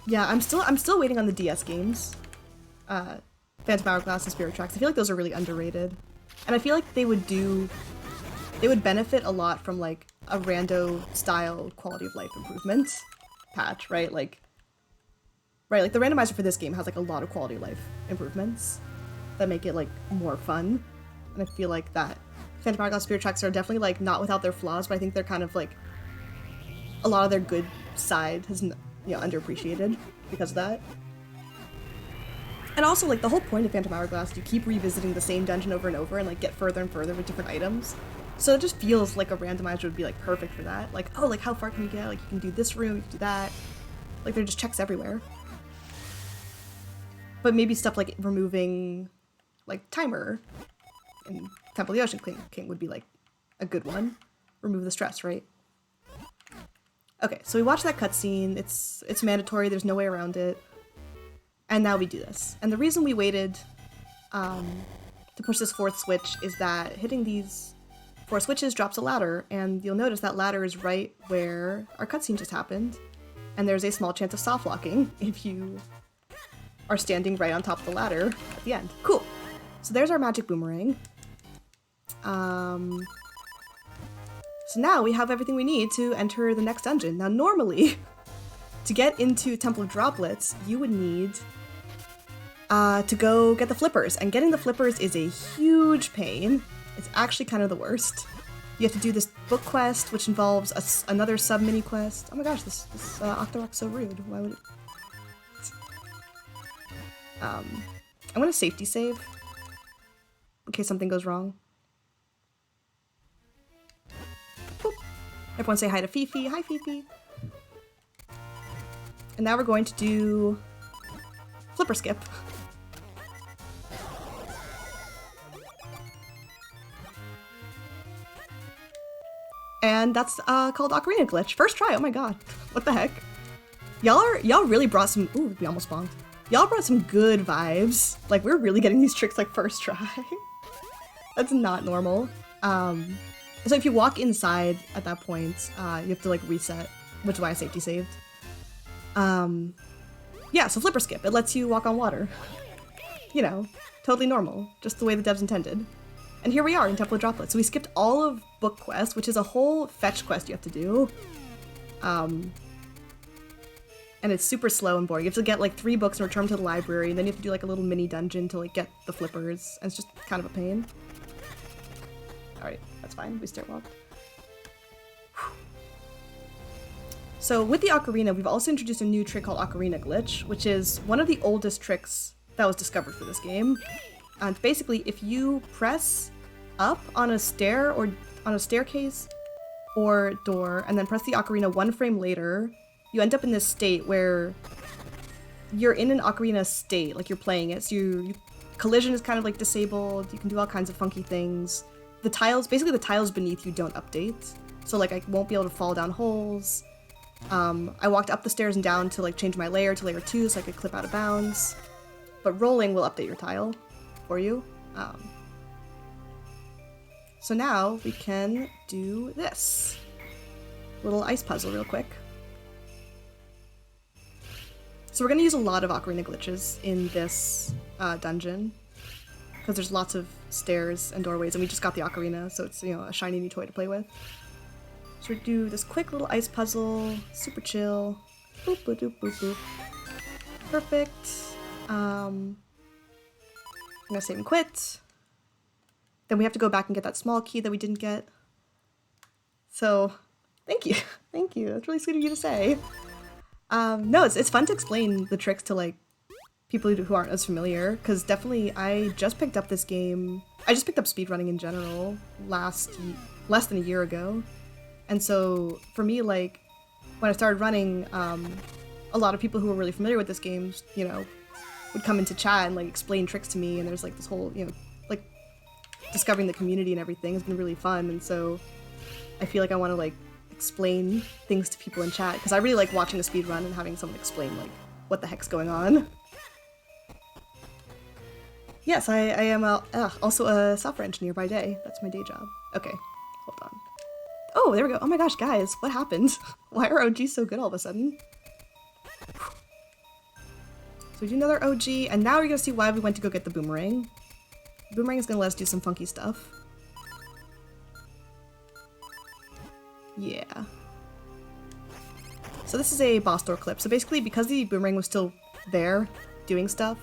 Yeah, I'm still waiting on the DS games. Phantom Hourglass and Spirit Tracks. I feel like those are really underrated. And I feel like they would benefit a lot from like a rando style quality of life improvement patch, right? Like the randomizer for this game has like a lot of quality of life improvements that make it like more fun. And I feel like that Phantom Hourglass Spirit Tracks are definitely like not without their flaws, but I think they're kind of like a lot of their good side has, you know, underappreciated because of that. And also, like, the whole point of Phantom Hourglass, you keep revisiting the same dungeon over and over and, like, get further and further with different items. So it just feels like a randomizer would be, like, perfect for that. Like, oh, like, how far can you get? Like, you can do this room, you can do that. Like, there are just checks everywhere. But maybe stuff like removing, like, timer in Temple of the Ocean King would be, like, a good one. Remove the stress, right? Okay, so we watched that cutscene. It's mandatory, there's no way around it. And now we do this. And the reason we waited to push this fourth switch is that hitting these 4 switches drops a ladder, and you'll notice that ladder is right where our cutscene just happened. And there's a small chance of soft locking if you are standing right on top of the ladder at the end. Cool. So there's our magic boomerang. So now we have everything we need to enter the next dungeon. Now normally, to get into Temple of Droplets, you would need to go get the flippers, and getting the flippers is a huge pain. It's actually kind of the worst. You have to do this book quest, which involves another sub-mini quest. Oh my gosh, this Octorok's so rude. Why would it... I'm gonna safety save in case something goes wrong. Everyone say hi to Fifi. Hi, Fifi. And now we're going to do flipper skip. And that's called Ocarina Glitch. First try, oh my god. What the heck? Y'all really brought some, ooh, we almost bonked. Y'all brought some good vibes. Like, we're really getting these tricks like first try. That's not normal. So if you walk inside at that point, you have to like reset, which is why I safety saved. Yeah, so flipper skip, it lets you walk on water. You know, totally normal, just the way the devs intended. And here we are in Temple of Droplets. So we skipped all of Book Quest, which is a whole fetch quest you have to do. And it's super slow and boring. You have to get like 3 books and return them to the library, and then you have to do like a little mini dungeon to like get the flippers, and it's just kind of a pain. Alright, that's fine, we stair walked. So with the ocarina, we've also introduced a new trick called Ocarina Glitch, which is one of the oldest tricks that was discovered for this game. And basically, if you press up on a stair or on a staircase or door, and then press the ocarina 1 frame later, you end up in this state where you're in an ocarina state, like you're playing it. So collision is kind of like disabled, you can do all kinds of funky things. The tiles, basically the tiles beneath you don't update. So like I won't be able to fall down holes. I walked up the stairs and down to like change my layer to layer 2 so I could clip out of bounds. But rolling will update your tile for you. So now we can do this little ice puzzle real quick. So we're going to use a lot of ocarina glitches in this dungeon, because there's lots of stairs and doorways, and we just got the ocarina, so it's, you know, a shiny new toy to play with. So we do this quick little ice puzzle, super chill. Boop, boop, boop, boop, boop. Perfect. I'm gonna save and quit. Then we have to go back and get that small key that we didn't get. So, thank you. Thank you. That's really sweet of you to say. No, it's fun to explain the tricks to like people who aren't as familiar, because definitely I just picked up this game. I just picked up speedrunning in general less than a year ago. And so for me, like, when I started running, a lot of people who were really familiar with this game, you know, would come into chat and like explain tricks to me, and there's like this whole, you know, like discovering the community and everything has been really fun. And so I feel like I want to like explain things to people in chat, because I really like watching a speedrun and having someone explain like what the heck's going on. Yes, I am also a software engineer by day. That's my day job. Okay, hold on. Oh, there we go. Oh my gosh, guys, what happened? Why are OGs so good all of a sudden? So we do another OG, and now we're gonna see why we went to go get the boomerang. The boomerang is gonna let us do some funky stuff. Yeah. So this is a boss door clip. So basically, because the boomerang was still there doing stuff,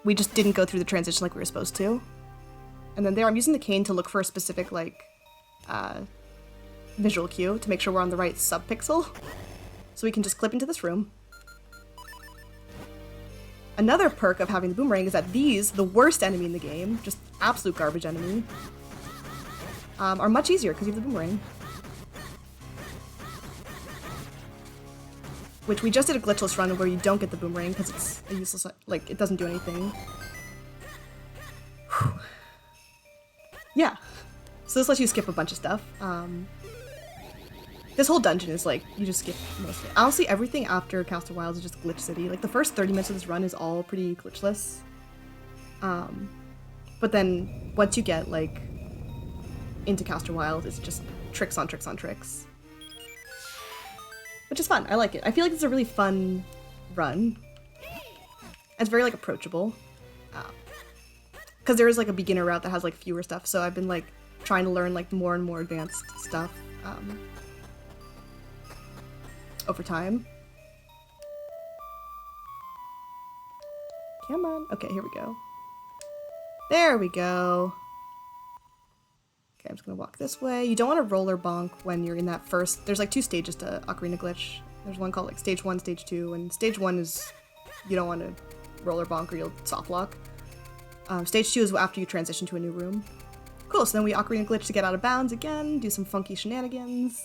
we just didn't go through the transition like we were supposed to. And then there, I'm using the cane to look for a specific, like, visual cue to make sure we're on the right subpixel. So we can just clip into this room. Another perk of having the boomerang is that these, the worst enemy in the game, just absolute garbage enemy, are much easier because you have the boomerang. Which we just did a glitchless run where you don't get the boomerang because it's a useless, like, it doesn't do anything. Whew. Yeah. So this lets you skip a bunch of stuff. This whole dungeon is like, you just skip most of it. Honestly, everything after Castle Wilds is just Glitch City. Like, the first 30 minutes of this run is all pretty glitchless. But then, once you get, like, into Castle Wilds, it's just tricks on tricks on tricks. Which is fun. I like it. I feel like it's a really fun run. It's very, like, approachable. Because there is, like, a beginner route that has, like, fewer stuff, so I've been, like, trying to learn, like, more and more advanced stuff over time. Come on. Okay, here we go. There we go. Okay, I'm just gonna walk this way. You don't want to roller bonk when you're in that first... There's, like, 2 stages to Ocarina Glitch. There's one called, like, Stage 1, Stage 2, and Stage 1 is... You don't want to roller bonk or you'll soft lock. Stage 2 is after you transition to a new room. Cool, so then we Ocarina Glitch to get out of bounds again, do some funky shenanigans.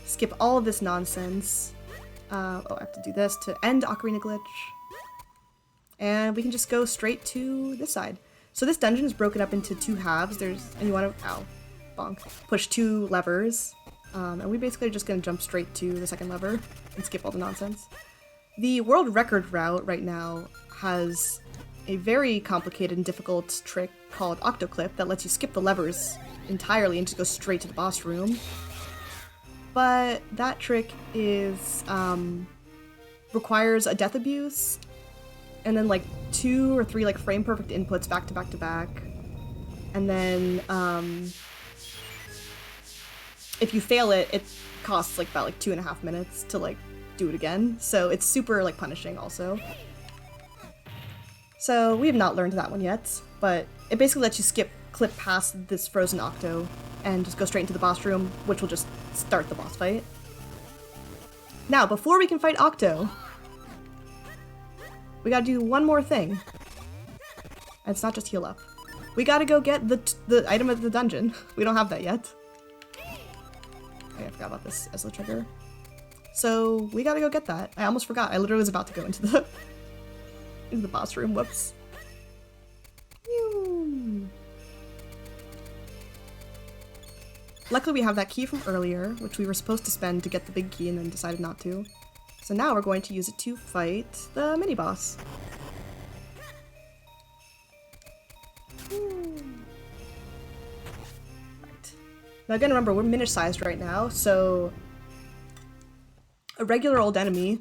Skip all of this nonsense. Oh, I have to do this to end Ocarina Glitch. And we can just go straight to this side. So this dungeon is broken up into 2 halves. And you want to, ow, bonk, push 2 levers. And we basically are just going to jump straight to the second lever and skip all the nonsense. The world record route right now has a very complicated and difficult trick called Octoclip that lets you skip the levers entirely and just go straight to the boss room. But that trick is, requires a death abuse, and then like 2 or 3 like frame perfect inputs back to back to back. And then, if you fail it, it costs like about like 2.5 minutes to like do it again. So it's super like punishing also. So we have not learned that one yet, but it basically lets you clip past this frozen Octo and just go straight into the boss room, which will just start the boss fight. Now, before we can fight Octo, we gotta do one more thing. And it's not just heal up. We gotta go get the item of the dungeon. We don't have that yet. Okay, I forgot about this as the trigger. So we gotta go get that. I almost forgot. I literally was about to go into the boss room. Whoops. Phew. Luckily we have that key from earlier, which we were supposed to spend to get the big key and then decided not to. So now we're going to use it to fight the mini-boss. Right. Now again, remember, we're Minish-sized right now, so a regular old enemy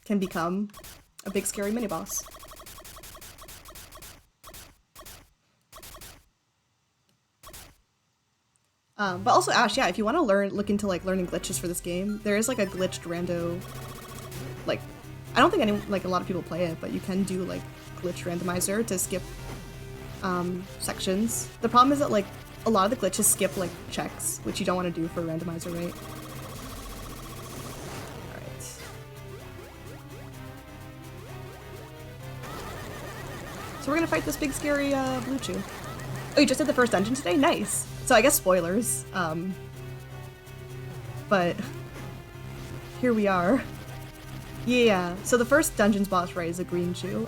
can become a big scary mini-boss. But also, Ash, yeah, if you want to look into like learning glitches for this game, there is like a glitched rando, like, I don't think a lot of people play it, but you can do like glitch randomizer to skip sections. The problem is that like a lot of the glitches skip like checks, which you don't want to do for a randomizer, right? Alright. So we're gonna fight this big scary blue chew. Oh, you just did the first dungeon today? Nice! So I guess spoilers, but here we are. Yeah, so the first dungeon's boss, right, is a green chew.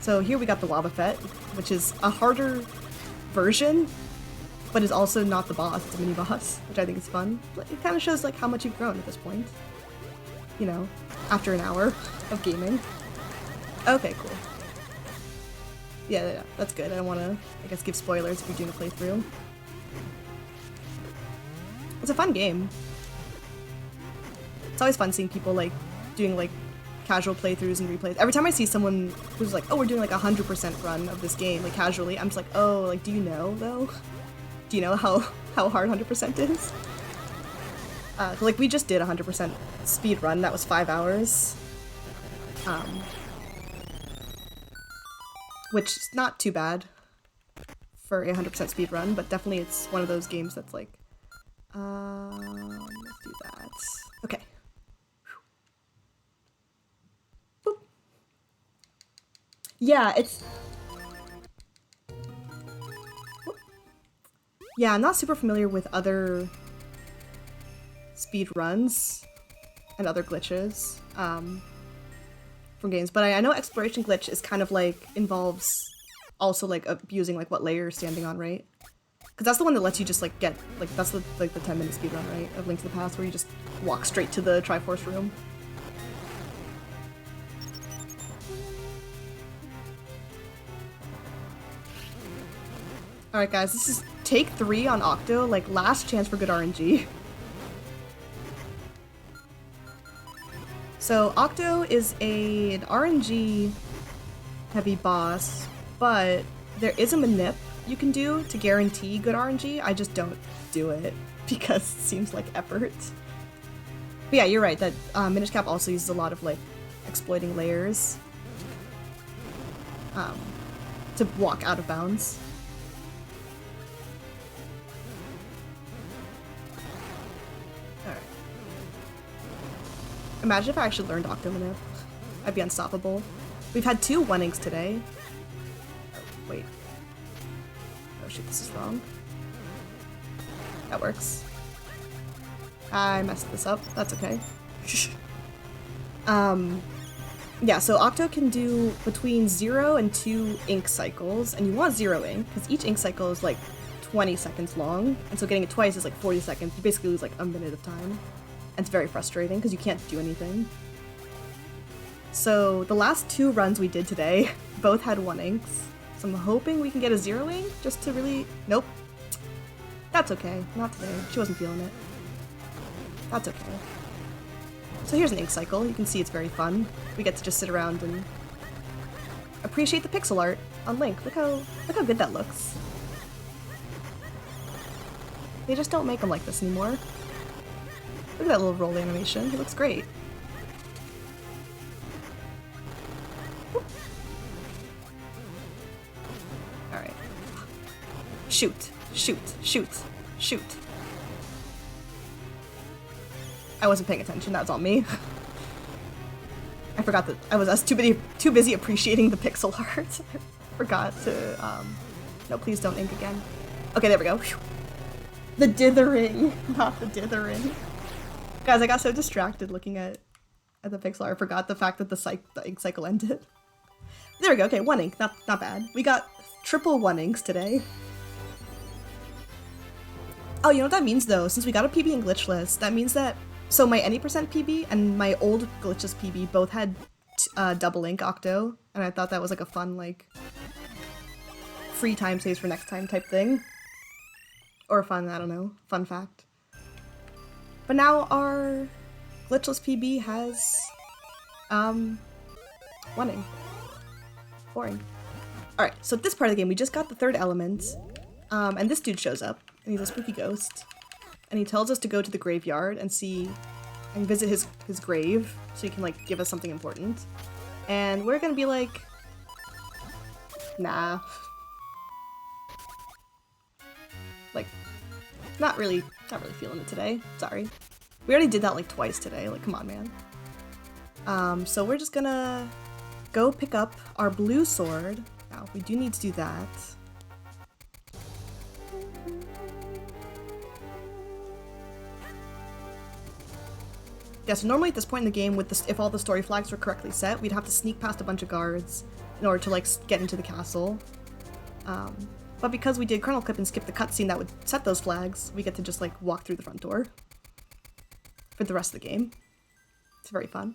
So here we got the Wobbuffet, which is a harder version, but is also not the boss, it's a mini-boss, which I think is fun. It kind of shows like how much you've grown at this point. You know, after an hour of gaming. Okay, cool. Yeah, that's good. I don't want to, I guess, give spoilers if you're doing a playthrough. It's a fun game. It's always fun seeing people, like, doing, like, casual playthroughs and replays. Every time I see someone who's like, oh, we're doing, like, 100% run of this game, like, casually, I'm just like, oh, like, do you know, though? Do you know how hard 100% is? Like, we just did 100% speed run. That was 5 hours. Which is not too bad for a 100% speedrun, but definitely it's one of those games that's like, let's do that. Okay. Boop. Yeah, it's... Yeah, I'm not super familiar with other speedruns and other glitches. From games, but I know exploration glitch is kind of like involves also like abusing like what layer you're standing on, right? Because that's the one that lets you just like get like that's the 10-minute speedrun, right? Of Link to the Past, where you just walk straight to the Triforce room. All right, guys, this is take 3 on Octo, like last chance for good RNG. So Octo is an RNG heavy boss, but there is a manip you can do to guarantee good RNG. I just don't do it because it seems like effort. But yeah, you're right that Minish Cap also uses a lot of like exploiting layers to walk out of bounds. Imagine if I actually learned Octomanip. I'd be unstoppable. We've had 2 1-inks today. shoot, this is wrong. That works. I messed this up. That's okay. Yeah, so Octo can do between 0 and 2 ink cycles, and you want 0 ink, because each ink cycle is like 20 seconds long, and so getting it twice is like 40 seconds. You basically lose like a minute of time. And it's very frustrating, because you can't do anything. So the last 2 runs we did today both had 1 inks, so I'm hoping we can get a 0 ink, just to really... Nope. That's okay. Not today. She wasn't feeling it. That's okay. So here's an ink cycle. You can see it's very fun. We get to just sit around and appreciate the pixel art on Link. Look how good that looks. They just don't make them like this anymore. Look at that little roll animation. It looks great. Alright. Shoot. Shoot. Shoot. Shoot. I wasn't paying attention, that was on me. I forgot that I was too busy appreciating the pixel art. I forgot to, no, please don't ink again. Okay, there we go. Whew. The dithering, not the dithering. Guys, I got so distracted looking at the pixel art, I forgot the fact that the ink cycle ended. There we go, okay, 1 ink, not bad. We got triple 1 inks today. Oh, you know what that means though? Since we got a PB in glitchless, that means that so my any % PB and my old glitchless PB both had double ink Octo, and I thought that was like a fun, like, free time saves for next time type thing. Or fun, I don't know, fun fact. But now our glitchless PB has 1 ink. Boring. Alright, so at this part of the game we just got the 3rd element, and this dude shows up, and he's a spooky ghost. And he tells us to go to the graveyard and visit his grave, so he can, like, give us something important. And we're gonna be like, nah. Like, not really feeling it today. Sorry. We already did that, like, twice today. Like, come on, man. So we're just gonna go pick up our blue sword. Now, we do need to do that. Yeah, so normally at this point in the game, if all the story flags were correctly set, we'd have to sneak past a bunch of guards in order to, like, get into the castle. But because we did kernel clip and skip the cutscene that would set those flags, we get to just, like, walk through the front door for the rest of the game. It's very fun.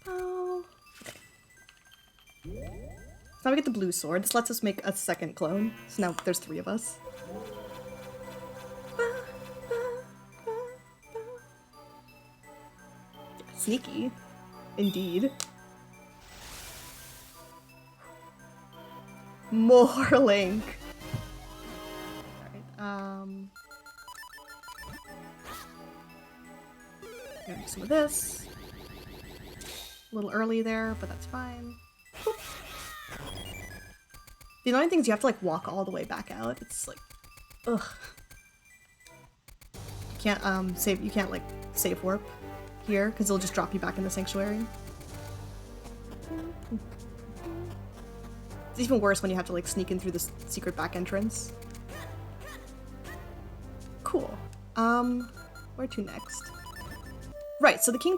Okay. So now we get the blue sword. This lets us make a 2nd clone. So now there's 3 of us. Sneaky. Indeed. More Link. Alright, gonna do some of this. A little early there, but that's fine. Boop. The annoying thing is you have to, like, walk all the way back out. It's like, ugh. You can't, you can't, like, save warp here, because it'll just drop you back in the sanctuary. It's even worse when you have to, like, sneak in through this secret back entrance. Cool. Where to next? Right, so the king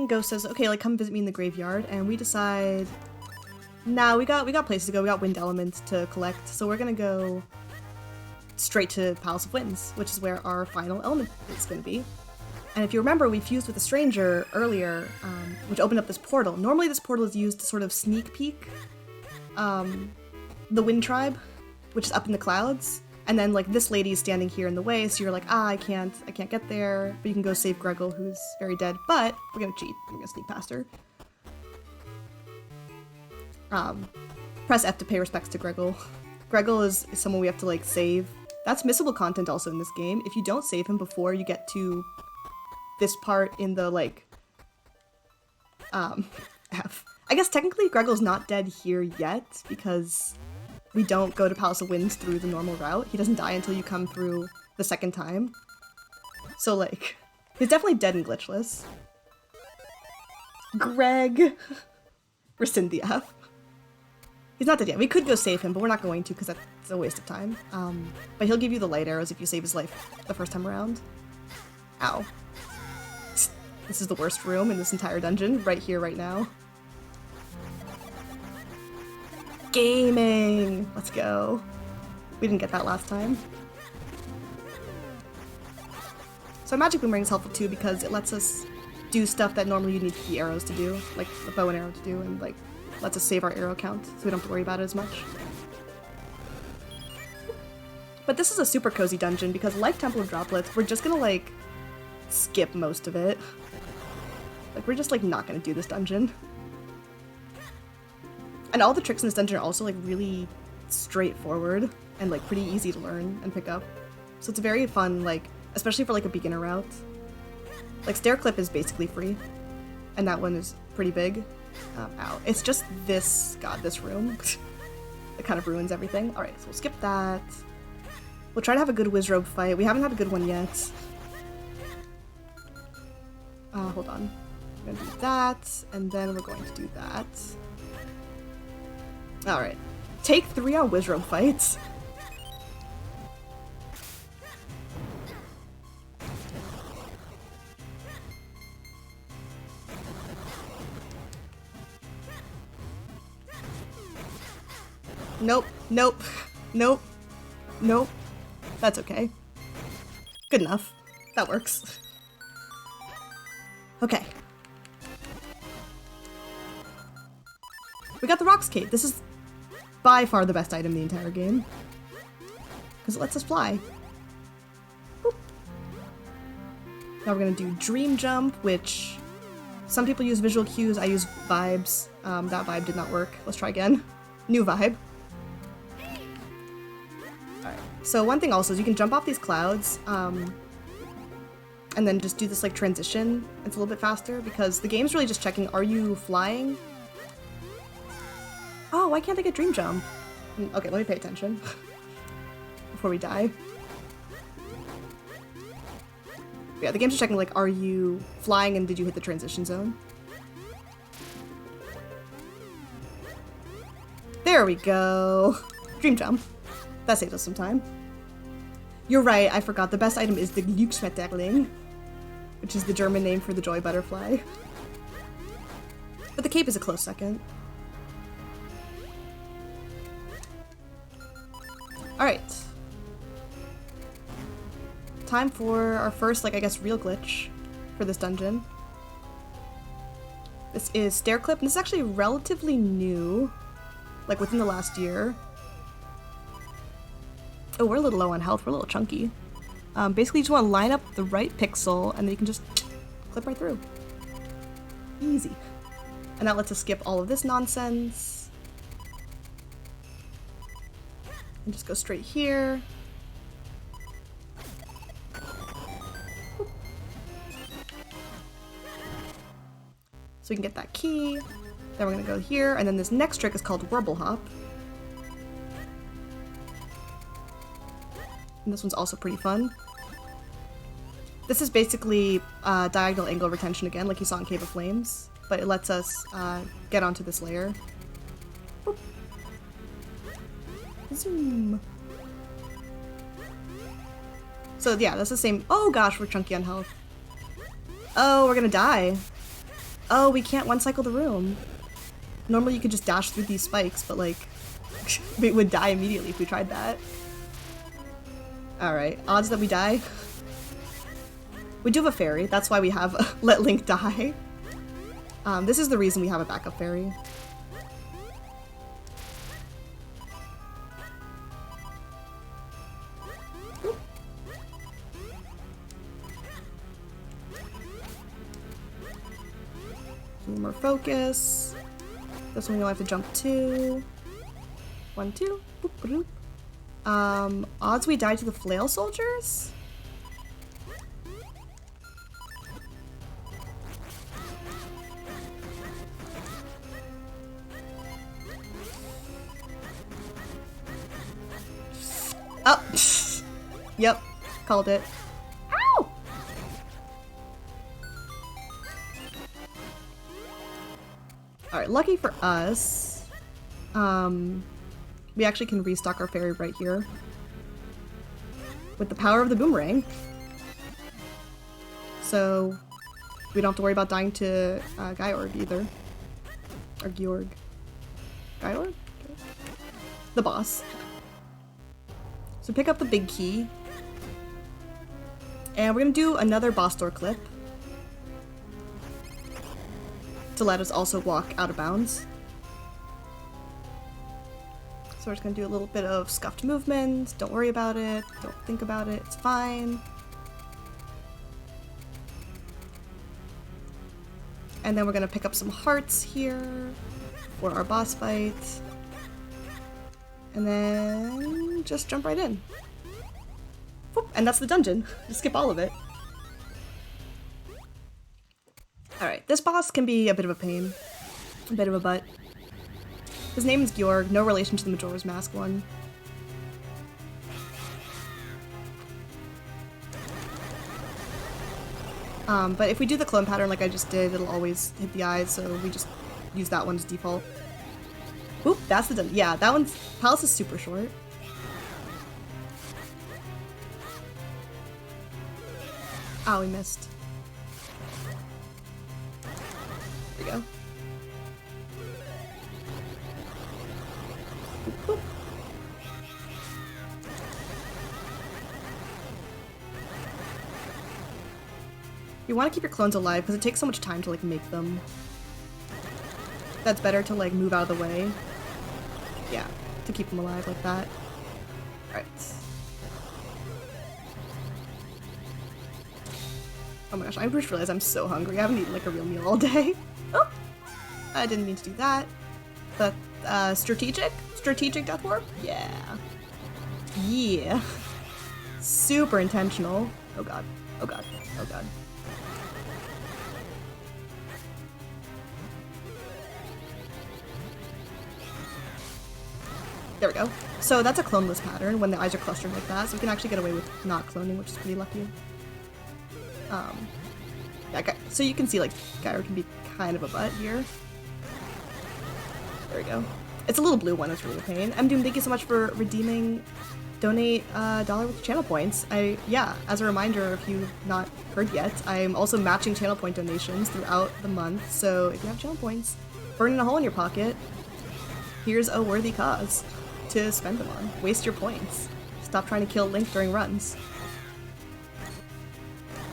ghost says, okay, like, come visit me in the graveyard, and we decide, nah, we got places to go, we got wind elements to collect, so we're gonna go straight to Palace of Winds, which is where our final element is gonna be. And if you remember, we fused with a stranger earlier, which opened up this portal. Normally this portal is used to sort of sneak peek the Wind Tribe, which is up in the clouds. And then, like, this lady is standing here in the way, so you're like, I can't get there. But you can go save Gregor, who's very dead. But we're gonna cheat. We're gonna sneak past her. Press F to pay respects to Gregor. Gregor is someone we have to, like, save. That's missable content also in this game. If you don't save him before you get to this part in the, like, F. I guess technically Gregor's not dead here yet, because we don't go to Palace of Winds through the normal route. He doesn't die until you come through the 2nd time. So, like, he's definitely dead in glitchless. Greg! Rescind the F. He's not dead yet. We could go save him, but we're not going to because that's a waste of time. But he'll give you the light arrows if you save his life the first time around. Ow. This is the worst room in this entire dungeon, right here, right now. Gaming! Let's go. We didn't get that last time. So Magic Boomerang is helpful too because it lets us do stuff that normally you need the arrows to do, like the bow and arrow to do, and like lets us save our arrow count so we don't have to worry about it as much. But this is a super cozy dungeon because like Temple of Droplets, we're just gonna like skip most of it. Like we're just like not gonna do this dungeon. And all the tricks in this dungeon are also like really straightforward and like pretty easy to learn and pick up. So it's very fun, like, especially for like a beginner route. Like Stair Clip is basically free, and that one is pretty big. Ow. It's just this, god, this room. It kind of ruins everything. Alright, so we'll skip that. We'll try to have a good Wizrobe fight. We haven't had a good one yet. Hold on. We're gonna do that, and then we're going to do that. Alright. Take 3 on Wizrobe fights. Nope, nope, nope, nope. That's okay. Good enough. That works. Okay. We got the Rocks Cape. This is by far the best item in the entire game. Because it lets us fly. Boop. Now we're gonna do Dream Jump, which some people use visual cues, I use vibes. That vibe did not work. Let's try again. New vibe. Alright. So one thing also is you can jump off these clouds, and then just do this like transition. It's a little bit faster because the game's really just checking, are you flying? Oh, why can't I get Dream Jump? Okay, let me pay attention before we die. Yeah, the game's just checking like, are you flying and did you hit the transition zone? There we go. Dream Jump. That saved us some time. You're right, I forgot. The best item is the Glücksschmetterling, which is the German name for the joy butterfly. But the cape is a close second. Alright. Time for our first, like, I guess, real glitch for this dungeon. This is Stair Clip, and this is actually relatively new. Like, within the last year. Oh, we're a little low on health. We're a little chunky. Basically, you just want to line up the right pixel, and then you can just clip right through. Easy. And that lets us skip all of this nonsense. And just go straight here. So we can get that key. Then we're gonna go here, and then this next trick is called Warble Hop. And this one's also pretty fun. This is basically diagonal angle retention again, like you saw in Cave of Flames, but it lets us get onto this layer. Boop. Zoom. So yeah, that's the same. Oh gosh, we're chunky on health. Oh, we're gonna die. Oh, we can't one cycle the room. Normally you could just dash through these spikes, but like, we would die immediately if we tried that. Alright, odds that we die. We do have a fairy, that's why we have Let Link Die. This is the reason we have a backup fairy. More focus. This one you'll have to jump 2. 1, 2. Boop, boop. Odds we die to the flail soldiers? Oh! Yep. Called it. Ow! Alright, lucky for us. we actually can restock our fairy right here with the power of the boomerang. So we don't have to worry about dying to Georg either. Or Georg. Georg? The boss. So pick up the big key. And we're gonna do another boss door clip to let us also walk out of bounds. So we're just gonna do a little bit of scuffed movement. Don't worry about it. Don't think about it. It's fine. And then we're gonna pick up some hearts here for our boss fight. And then just jump right in. Whoop, and that's the dungeon. Just skip all of it. Alright, this boss can be a bit of a pain. A bit of a butt. His name is Georg, no relation to the Majora's Mask one. But if we do the clone pattern like I just did, it'll always hit the eyes, so we just use that one as default. Oop, that's the dungeon. Yeah, that one's... Palace is super short. Oh, we missed. There we go. Boop, boop. You want to keep your clones alive because it takes so much time to like make them. That's better to like move out of the way. Yeah, to keep them alive like that. Alright. Oh my gosh, I just realized I'm so hungry. I haven't eaten like a real meal all day. Oh! I didn't mean to do that. But, strategic? Strategic death warp? Yeah. Yeah. Super intentional. Oh god. Oh god. Oh god. There we go. So that's a cloneless pattern when the eyes are clustered like that, so we can actually get away with not cloning, which is pretty lucky. Yeah, so you can see like Gyro can be kind of a butt here. There we go. It's a little blue one, it's really a pain. Doom, thank you so much for redeeming. Donate $1 with channel points. Yeah, as a reminder, if you've not heard yet, I'm also matching channel point donations throughout the month, so if you have channel points, burning a hole in your pocket, here's a worthy cause to spend them on. Waste your points. Stop trying to kill Link during runs.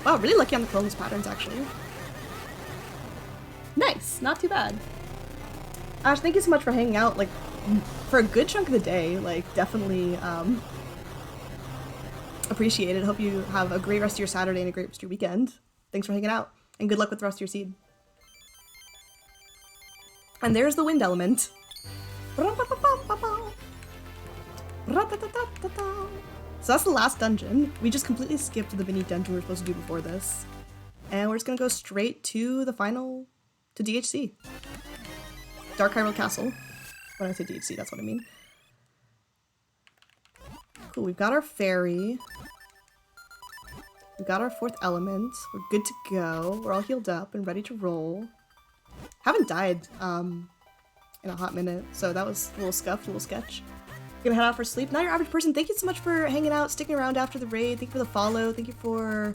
Wow, really lucky on the cloneless patterns, actually. Nice, not too bad. Ash, thank you so much for hanging out, like, for a good chunk of the day. Like, definitely, appreciate it. Hope you have a great rest of your Saturday and a great rest of your weekend. Thanks for hanging out, and good luck with the rest of your seed. And there's the wind element. So that's the last dungeon. We just completely skipped the mini dungeon we were supposed to do before this. And we're just gonna go straight to the final, to DHC. Dark Hyrule Castle. When I say DHC, that's what I mean. Cool, we've got our fairy. We've got our fourth element. We're good to go. We're all healed up and ready to roll. Haven't died in a hot minute, so that was a little scuffed, a little sketch. Gonna head out for sleep. Not your average person. Thank you so much for hanging out, sticking around after the raid. Thank you for the follow. Thank you for,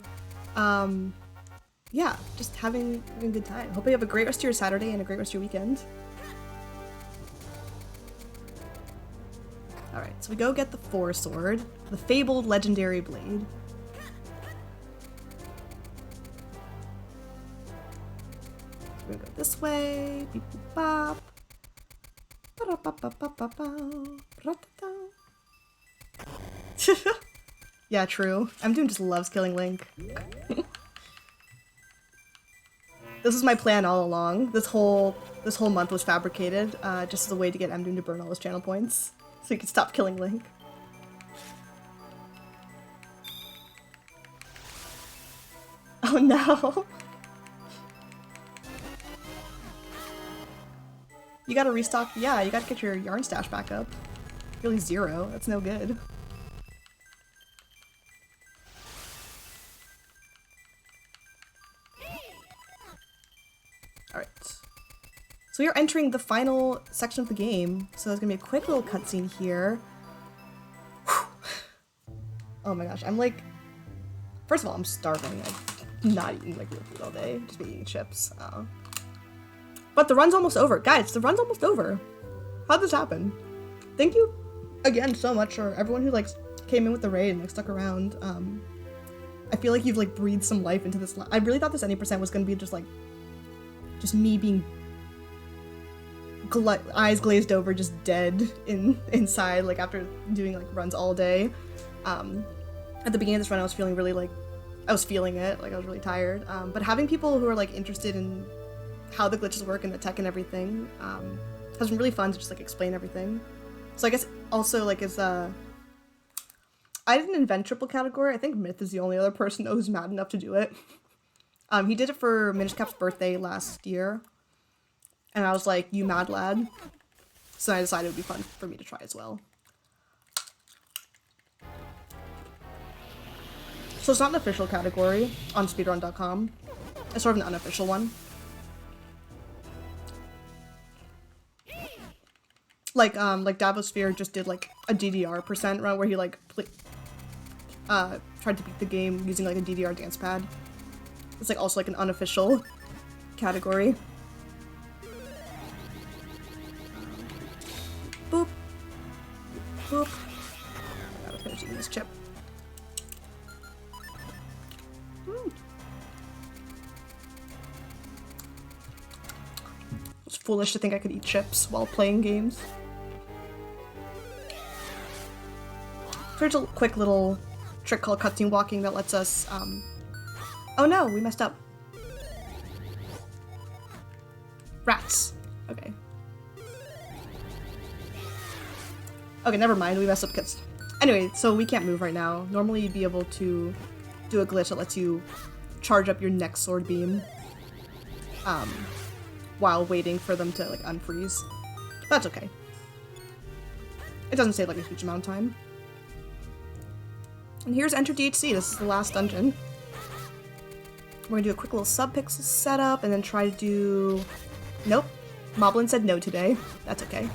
yeah, just having a good time. Hope you have a great rest of your Saturday and a great rest of your weekend. Alright, so we go get the Four Sword, the fabled legendary blade. We're gonna go this way. Beep boop bop. Yeah, true. Doom just loves killing Link. This was my plan all along. This whole month was fabricated, just as a way to get Doom to burn all his channel points, so he could stop killing Link. Oh no! You gotta restock. Yeah, you gotta get your yarn stash back up. Really 0. That's no good. Alright. So we are entering the final section of the game. So there's gonna be a quick little cutscene here. Whew. Oh my gosh, I'm like, first of all, I'm starving. I've not eaten like real food all day, just been eating chips. But the run's almost over. Guys, the run's almost over. How'd this happen? Thank you again so much for everyone who like came in with the raid and like stuck around. I feel like you've like breathed some life into this. I really thought this any percent was gonna be just me being eyes glazed over, just dead inside, like after doing like runs all day. At the beginning of this run, I was feeling really like, I was feeling it, like I was really tired. But having people who are like interested in how the glitches work and the tech and everything has been really fun to just like explain everything. So I guess also like as I didn't invent triple category. I think Myth is the only other person who's mad enough to do it. He did it for Minish Cap's birthday last year. And I was like, you mad lad. So I decided it would be fun for me to try as well. So it's not an official category on speedrun.com. It's sort of an unofficial one. Like Davosphere just did like a DDR percent run where he like tried to beat the game using like a DDR dance pad. It's like also like an unofficial category. Boop. Boop. I gotta finish eating this chip. It's foolish to think I could eat chips while playing games. So there's a quick little trick called cutscene walking that lets us, oh no, we messed up. Rats. Okay. Okay, never mind, we messed up because... Anyway, so we can't move right now. Normally you'd be able to do a glitch that lets you charge up your next sword beam while waiting for them to like unfreeze. That's okay. It doesn't take like a huge amount of time. And here's Enter DHC. This is the last dungeon. We're gonna do a quick little subpixel setup and then try to do... Nope. Moblin said no today. That's okay.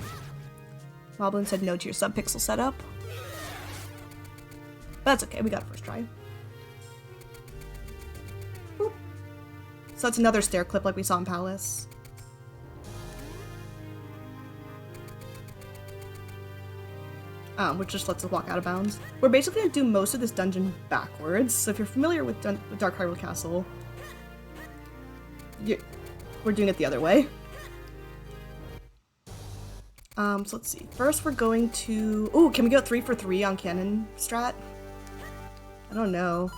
Moblin said no to your subpixel setup. But that's okay, we got it first try. Boop. So that's another stair clip like we saw in Palace. Which just lets us walk out of bounds. We're basically gonna do most of this dungeon backwards, so if you're familiar with Dark Hyrule Castle, we're doing it the other way. So let's see. First we're going to... Ooh, can we go 3 for 3 on cannon strat? I don't know.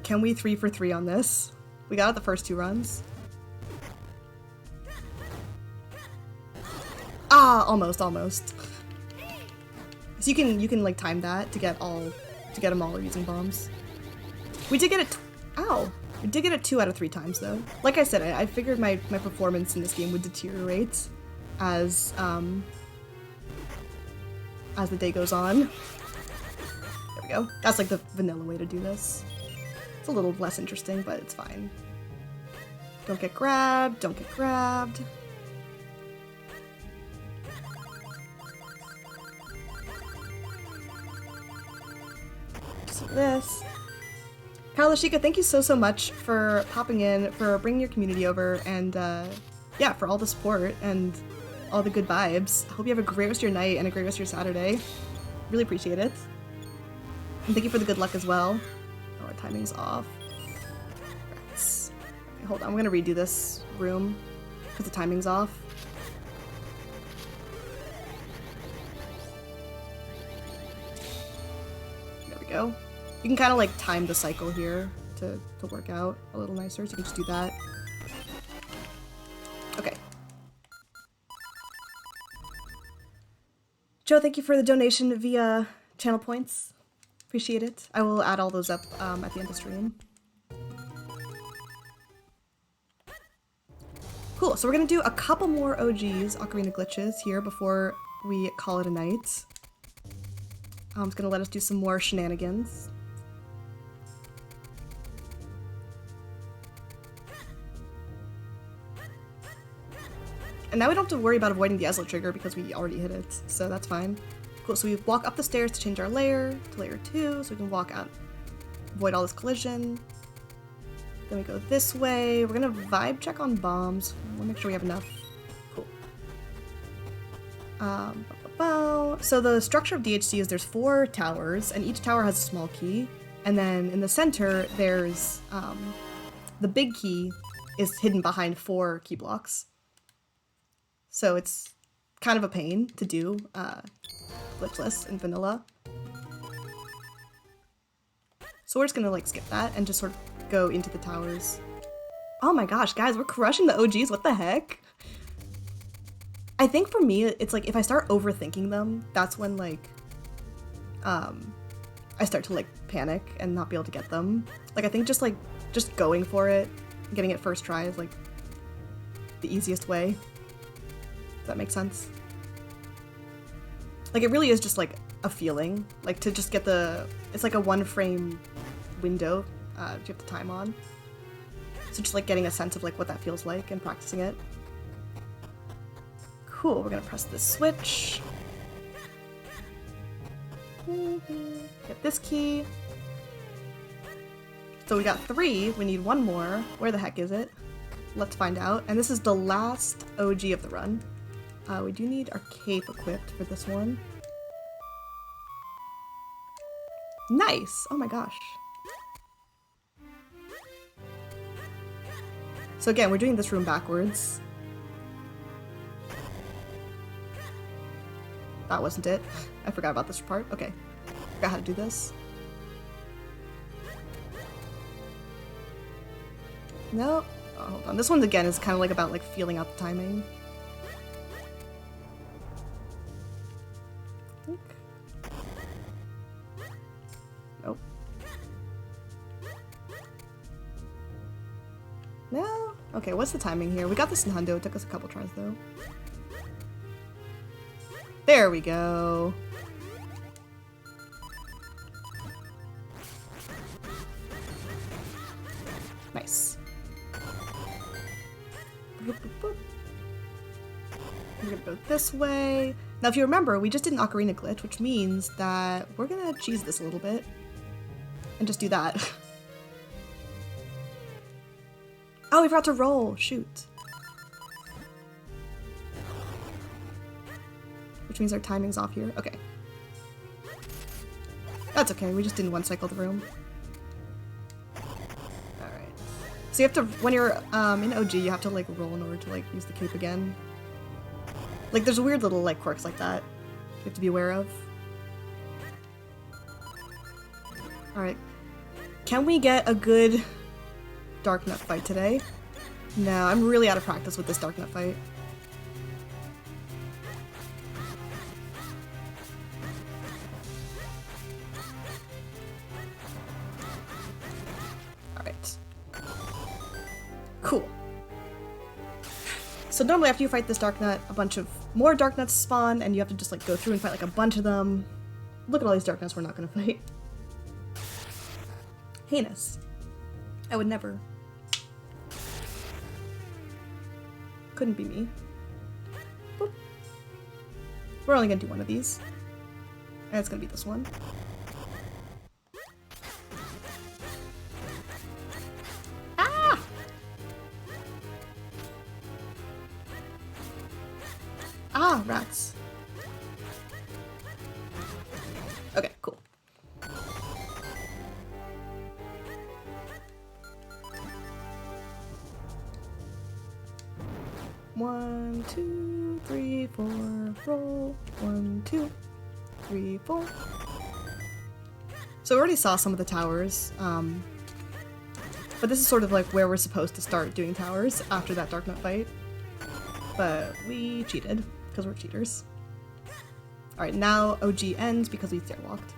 Can we 3 for 3 on this? We got it the first 2 runs. Ah, almost. So you can like time that to get them all using bombs. We did get it. Ow! We did get it 2 out of 3 times though. Like I said, I figured my performance in this game would deteriorate as the day goes on. There we go. That's like the vanilla way to do this. It's a little less interesting, but it's fine. Don't get grabbed. Don't get grabbed. This. Kalashika, thank you so much for popping in, for bringing your community over, and yeah, for all the support and all the good vibes. I hope you have a great rest of your night and a great rest of your Saturday. Really appreciate it. And thank you for the good luck as well. Oh, our timing's off. Rats. Okay, hold on, I'm gonna redo this room because the timing's off. There we go. You can kind of like time the cycle here to work out a little nicer, so you can just do that. Okay. Joe, thank you for the donation via channel points. Appreciate it. I will add all those up at the end of the stream. Cool, so we're gonna do a couple more OGs, Ocarina Glitches, here before we call it a night. It's gonna let us do some more shenanigans. And now we don't have to worry about avoiding the Ezra trigger because we already hit it, so that's fine. Cool, so we walk up the stairs to change our layer to layer 2, so we can walk out, avoid all this collision. Then we go this way. We're gonna vibe check on bombs. We'll make sure we have enough. Cool. So the structure of DHC is there's 4 towers, and each tower has a small key. And then in the center, there's the big key is hidden behind 4 key blocks. So it's kind of a pain to do glitchless in vanilla. So we're just gonna like skip that and just sort of go into the towers. Oh my gosh, guys, we're crushing the OGs, what the heck? I think for me, it's like if I start overthinking them, that's when like, I start to like panic and not be able to get them. Like I think just going for it, getting it first try is like the easiest way. Does that make sense? Like it really is just like a feeling, like to just get it's like a 1 frame window you have the time on. So just like getting a sense of like what that feels like and practicing it. Cool, we're gonna press this switch. Get this key. So we got 3, we need 1 more. Where the heck is it? Let's find out. And this is the last OG of the run. We do need our cape equipped for this one. Nice! Oh my gosh. So again, we're doing this room backwards. That wasn't it. I forgot about this part. Okay. Forgot how to do this. Nope. Oh, hold on. This one again is kind of like about like feeling out the timing. Nope. No? Okay, what's the timing here? We got this in Hundo. It took us a couple tries though. There we go. Nice. Boop, boop, boop. We're gonna go this way. Now, if you remember, we just did an ocarina glitch, which means that we're gonna cheese this a little bit and just do that. Oh, we forgot to roll. Shoot. Which means our timing's off here. Okay. That's okay. We just didn't 1-cycle the room. Alright. So you have to, when you're in OG, you have to like roll in order to like use the cape again. Like there's weird little like quirks like that you have to be aware of. Alright. Can we get a good Dark Nut fight today? No, I'm really out of practice with this Dark Nut fight. Alright. Cool. So normally after you fight this Dark Nut, a bunch of more Dark Nuts spawn, and you have to just like go through and fight like a bunch of them. Look at all these Dark Nuts we're not gonna fight. Heinous. I would never. Couldn't be me. Boop. We're only gonna do one of these. And it's gonna be this one. Ah! Ah, rats. Okay, cool. One, two, three, four, roll. 1, 2, 3, 4. So we already saw some of the towers, but this is sort of like where we're supposed to start doing towers after that Dark Nut fight. But we cheated, because we're cheaters. Alright, now OG ends because we stairwalked.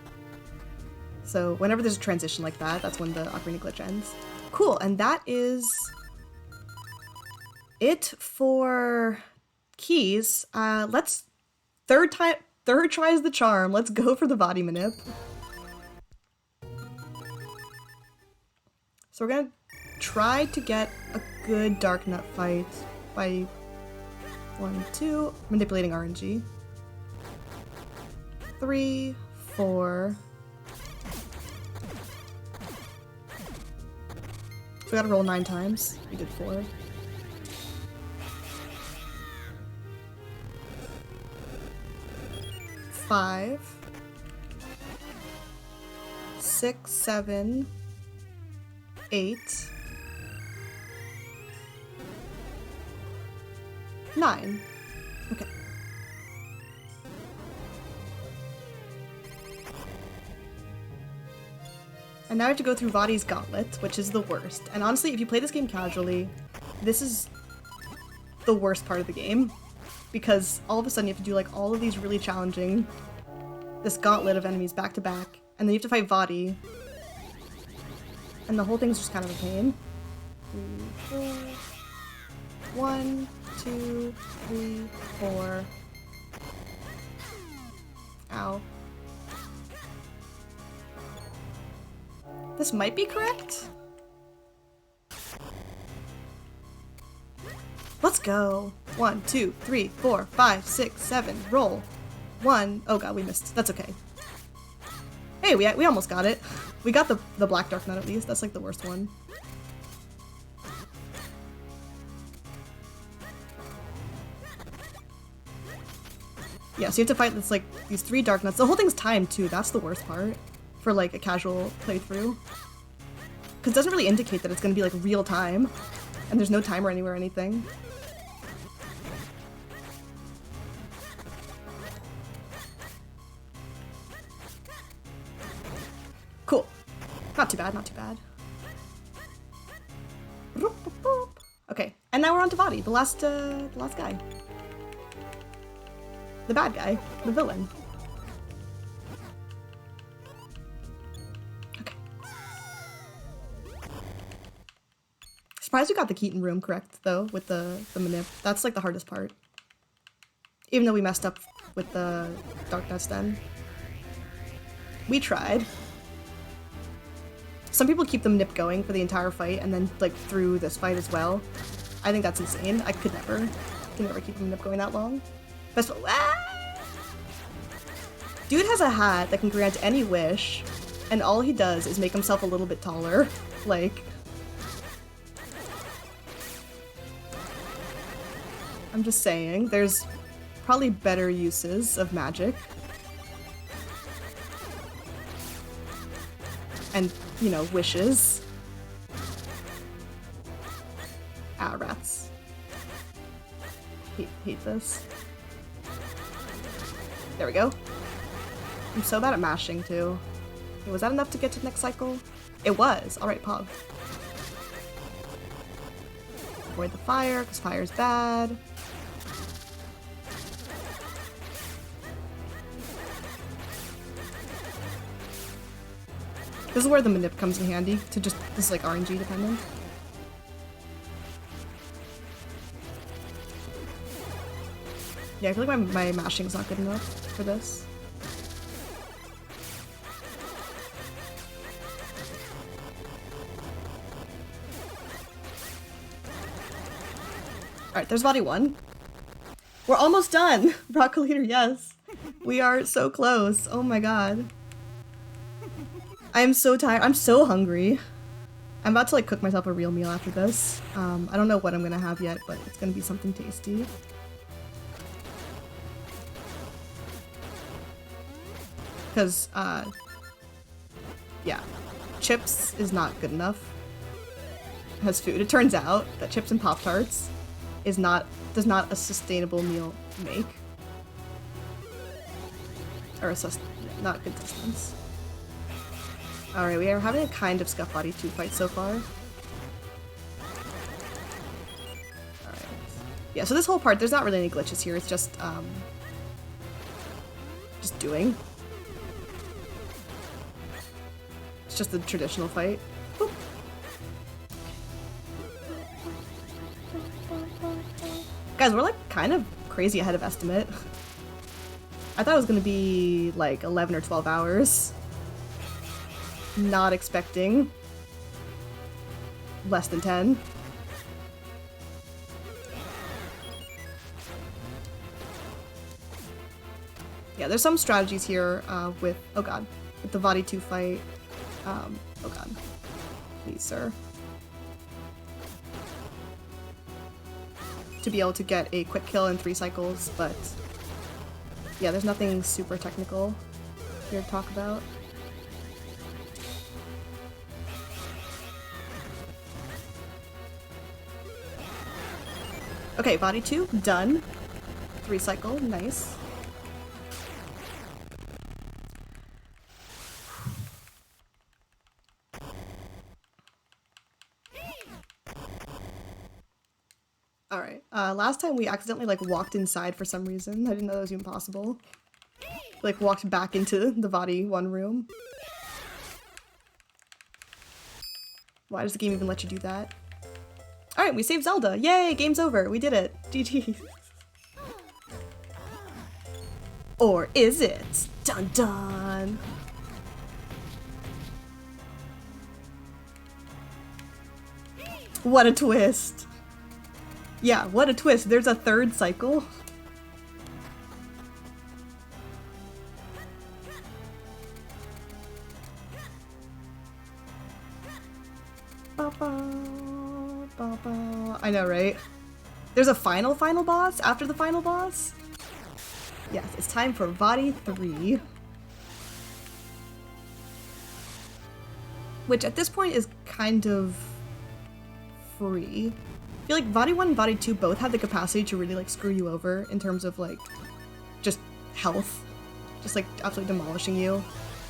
So whenever there's a transition like that, that's when the ocarina glitch ends. Cool, and that is it for keys. Let's third tries the charm. Let's go for the body manip. So we're gonna try to get a good Dark Nut fight by 1, 2. Manipulating RNG. 3, 4. So we gotta roll 9 times. We did 4. 5, 6, 7, 8, 9. Okay. And now I have to go through Vadi's Gauntlet, which is the worst. And honestly, if you play this game casually, this is the worst part of the game. Because all of a sudden you have to do like all of these really challenging, this gauntlet of enemies back to back, and then you have to fight Vadi. And the whole thing's just kind of a pain. 3, 4. 1, 2, 3, 4. Ow. This might be correct? Let's go. 1, 2, 3, 4, 5, 6, 7. Roll. 1. Oh god, we missed. That's okay. Hey, we almost got it. We got the Black Dark Nut at least. That's like the worst one. Yeah, so you have to fight this, like, these 3 Dark Nuts. The whole thing's timed too. That's the worst part for like a casual playthrough. Because it doesn't really indicate that it's going to be like real time. And there's no timer anywhere or anything. Cool. Not too bad, not too bad. Okay, and now we're on to Vadi, the last guy. The bad guy, the villain. Okay. Surprised we got the Keaton room correct, though, with the manip. That's like the hardest part. Even though we messed up with the Dark Nuts then. We tried. Some people keep the manip going for the entire fight and then like through this fight as well. I think that's insane. I could never keep the manip going that long. Best Dude has a hat that can grant any wish, and all he does is make himself a little bit taller. Like, I'm just saying, there's probably better uses of magic. And, you know, wishes. Ah, rats. Hate this. There we go. I'm so bad at mashing, too. Okay, was that enough to get to the next cycle? It was! Alright, Pog. Avoid the fire, because fire's bad. This is where the manip comes in handy, to just, this is like RNG dependent. Yeah, I feel like my mashing's not good enough for this. Alright, there's Vadi 1. We're almost done! Rock Leader, yes! We are so close. Oh my god. I am so tired. I'm so hungry. I'm about to like cook myself a real meal after this. I don't know what I'm gonna have yet, but it's gonna be something tasty. Because, yeah, chips is not good enough as food. It turns out that chips and Pop-Tarts does not a sustainable meal make. Or not good sustenance. Alright, we are having a kind of Scuff Body 2 fight so far. Alright. Yeah, so this whole part, there's not really any glitches here, it's just doing. It's just the traditional fight. Boop. Guys, we're like kind of crazy ahead of estimate. I thought it was gonna be like 11 or 12 hours. Not expecting less than 10. Yeah, there's some strategies here with, oh god, with the Vadi 2 fight. Oh god. Please, sir. To be able to get a quick kill in 3 cycles, but yeah, there's nothing super technical here to talk about. Okay, Vadi 2, done. 3 cycle, nice. Alright, last time we accidentally, like, walked inside for some reason. I didn't know that was even possible. Like, walked back into the Vadi 1 room. Why does the game even let you do that? Alright, we saved Zelda! Yay! Game's over! We did it! GG! Or is it? Dun dun! What a twist! Yeah, what a twist. There's a 3rd cycle. I know, right? There's a final boss after the final boss? Yes, it's time for Vadi 3. Which at this point is kind of free. I feel like Vadi 1 and Vadi 2 both have the capacity to really, like, screw you over in terms of, like, just health. Just, like, absolutely demolishing you. I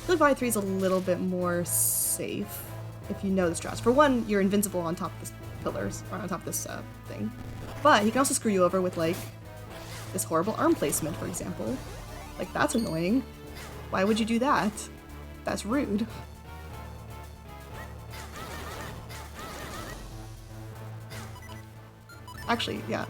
feel like Vadi 3 is a little bit more safe if you know the strats. For one, you're invincible on top of this pillars, or on top of this thing. But he can also screw you over with, like, this horrible arm placement, for example. Like, that's annoying. Why would you do that? That's rude. Actually, yeah.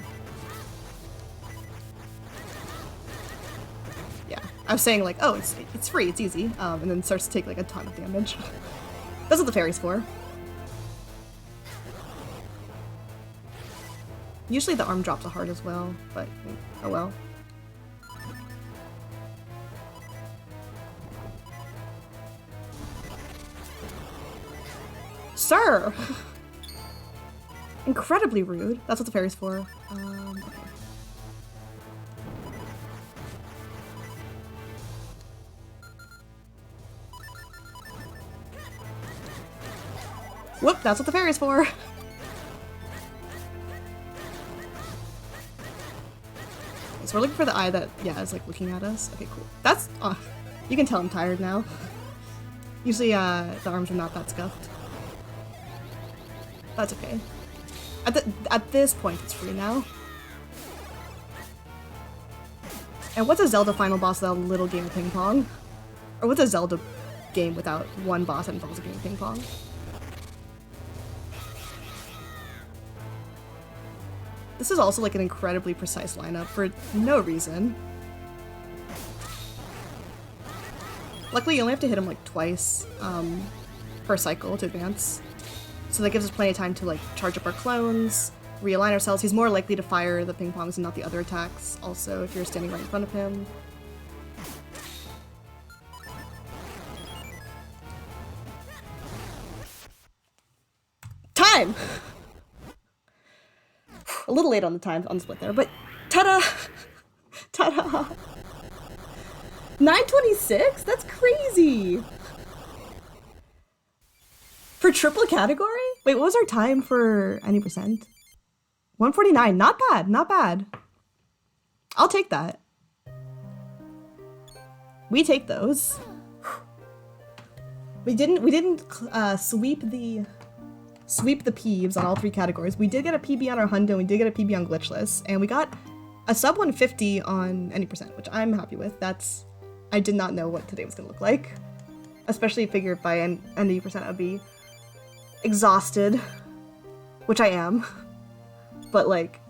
Yeah, I was saying like, oh, it's free, it's easy, and then starts to take like a ton of damage. That's what the fairy's for. Usually the arm drops a heart as well, but oh well. Sir! Incredibly rude. That's what the fairy's for. Okay. Whoop, that's what the fairy's for. So we're looking for the eye that, yeah, is like looking at us. Okay, cool. That's, you can tell I'm tired now. Usually, the arms are not that scuffed. That's okay. At this point, it's free now. And what's a Zelda final boss without a little game of ping pong? Or what's a Zelda game without one boss that involves a game of ping pong? This is also like an incredibly precise lineup for no reason. Luckily, you only have to hit him like twice per cycle to advance. So that gives us plenty of time to like charge up our clones, realign ourselves. He's more likely to fire the ping pongs and not the other attacks. Also, if you're standing right in front of him. Time! A little late on the time on the split there, but ta-da! Ta-da! 926? That's crazy! For triple category? Wait, what was our time for any percent? 149. Not bad, not bad. I'll take that. We take those. We didn't sweep the peeves on all 3 categories. We did get a PB on our Hundo, and we did get a PB on Glitchless, and we got a sub 150 on any percent, which I'm happy with. I did not know what today was gonna look like. Especially figured by any percent I'd be exhausted, which I am, but like,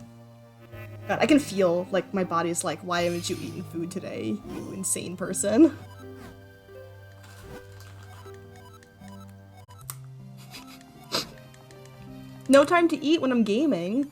God, I can feel like my body's like, why haven't you eaten food today, you insane person? No time to eat when I'm gaming.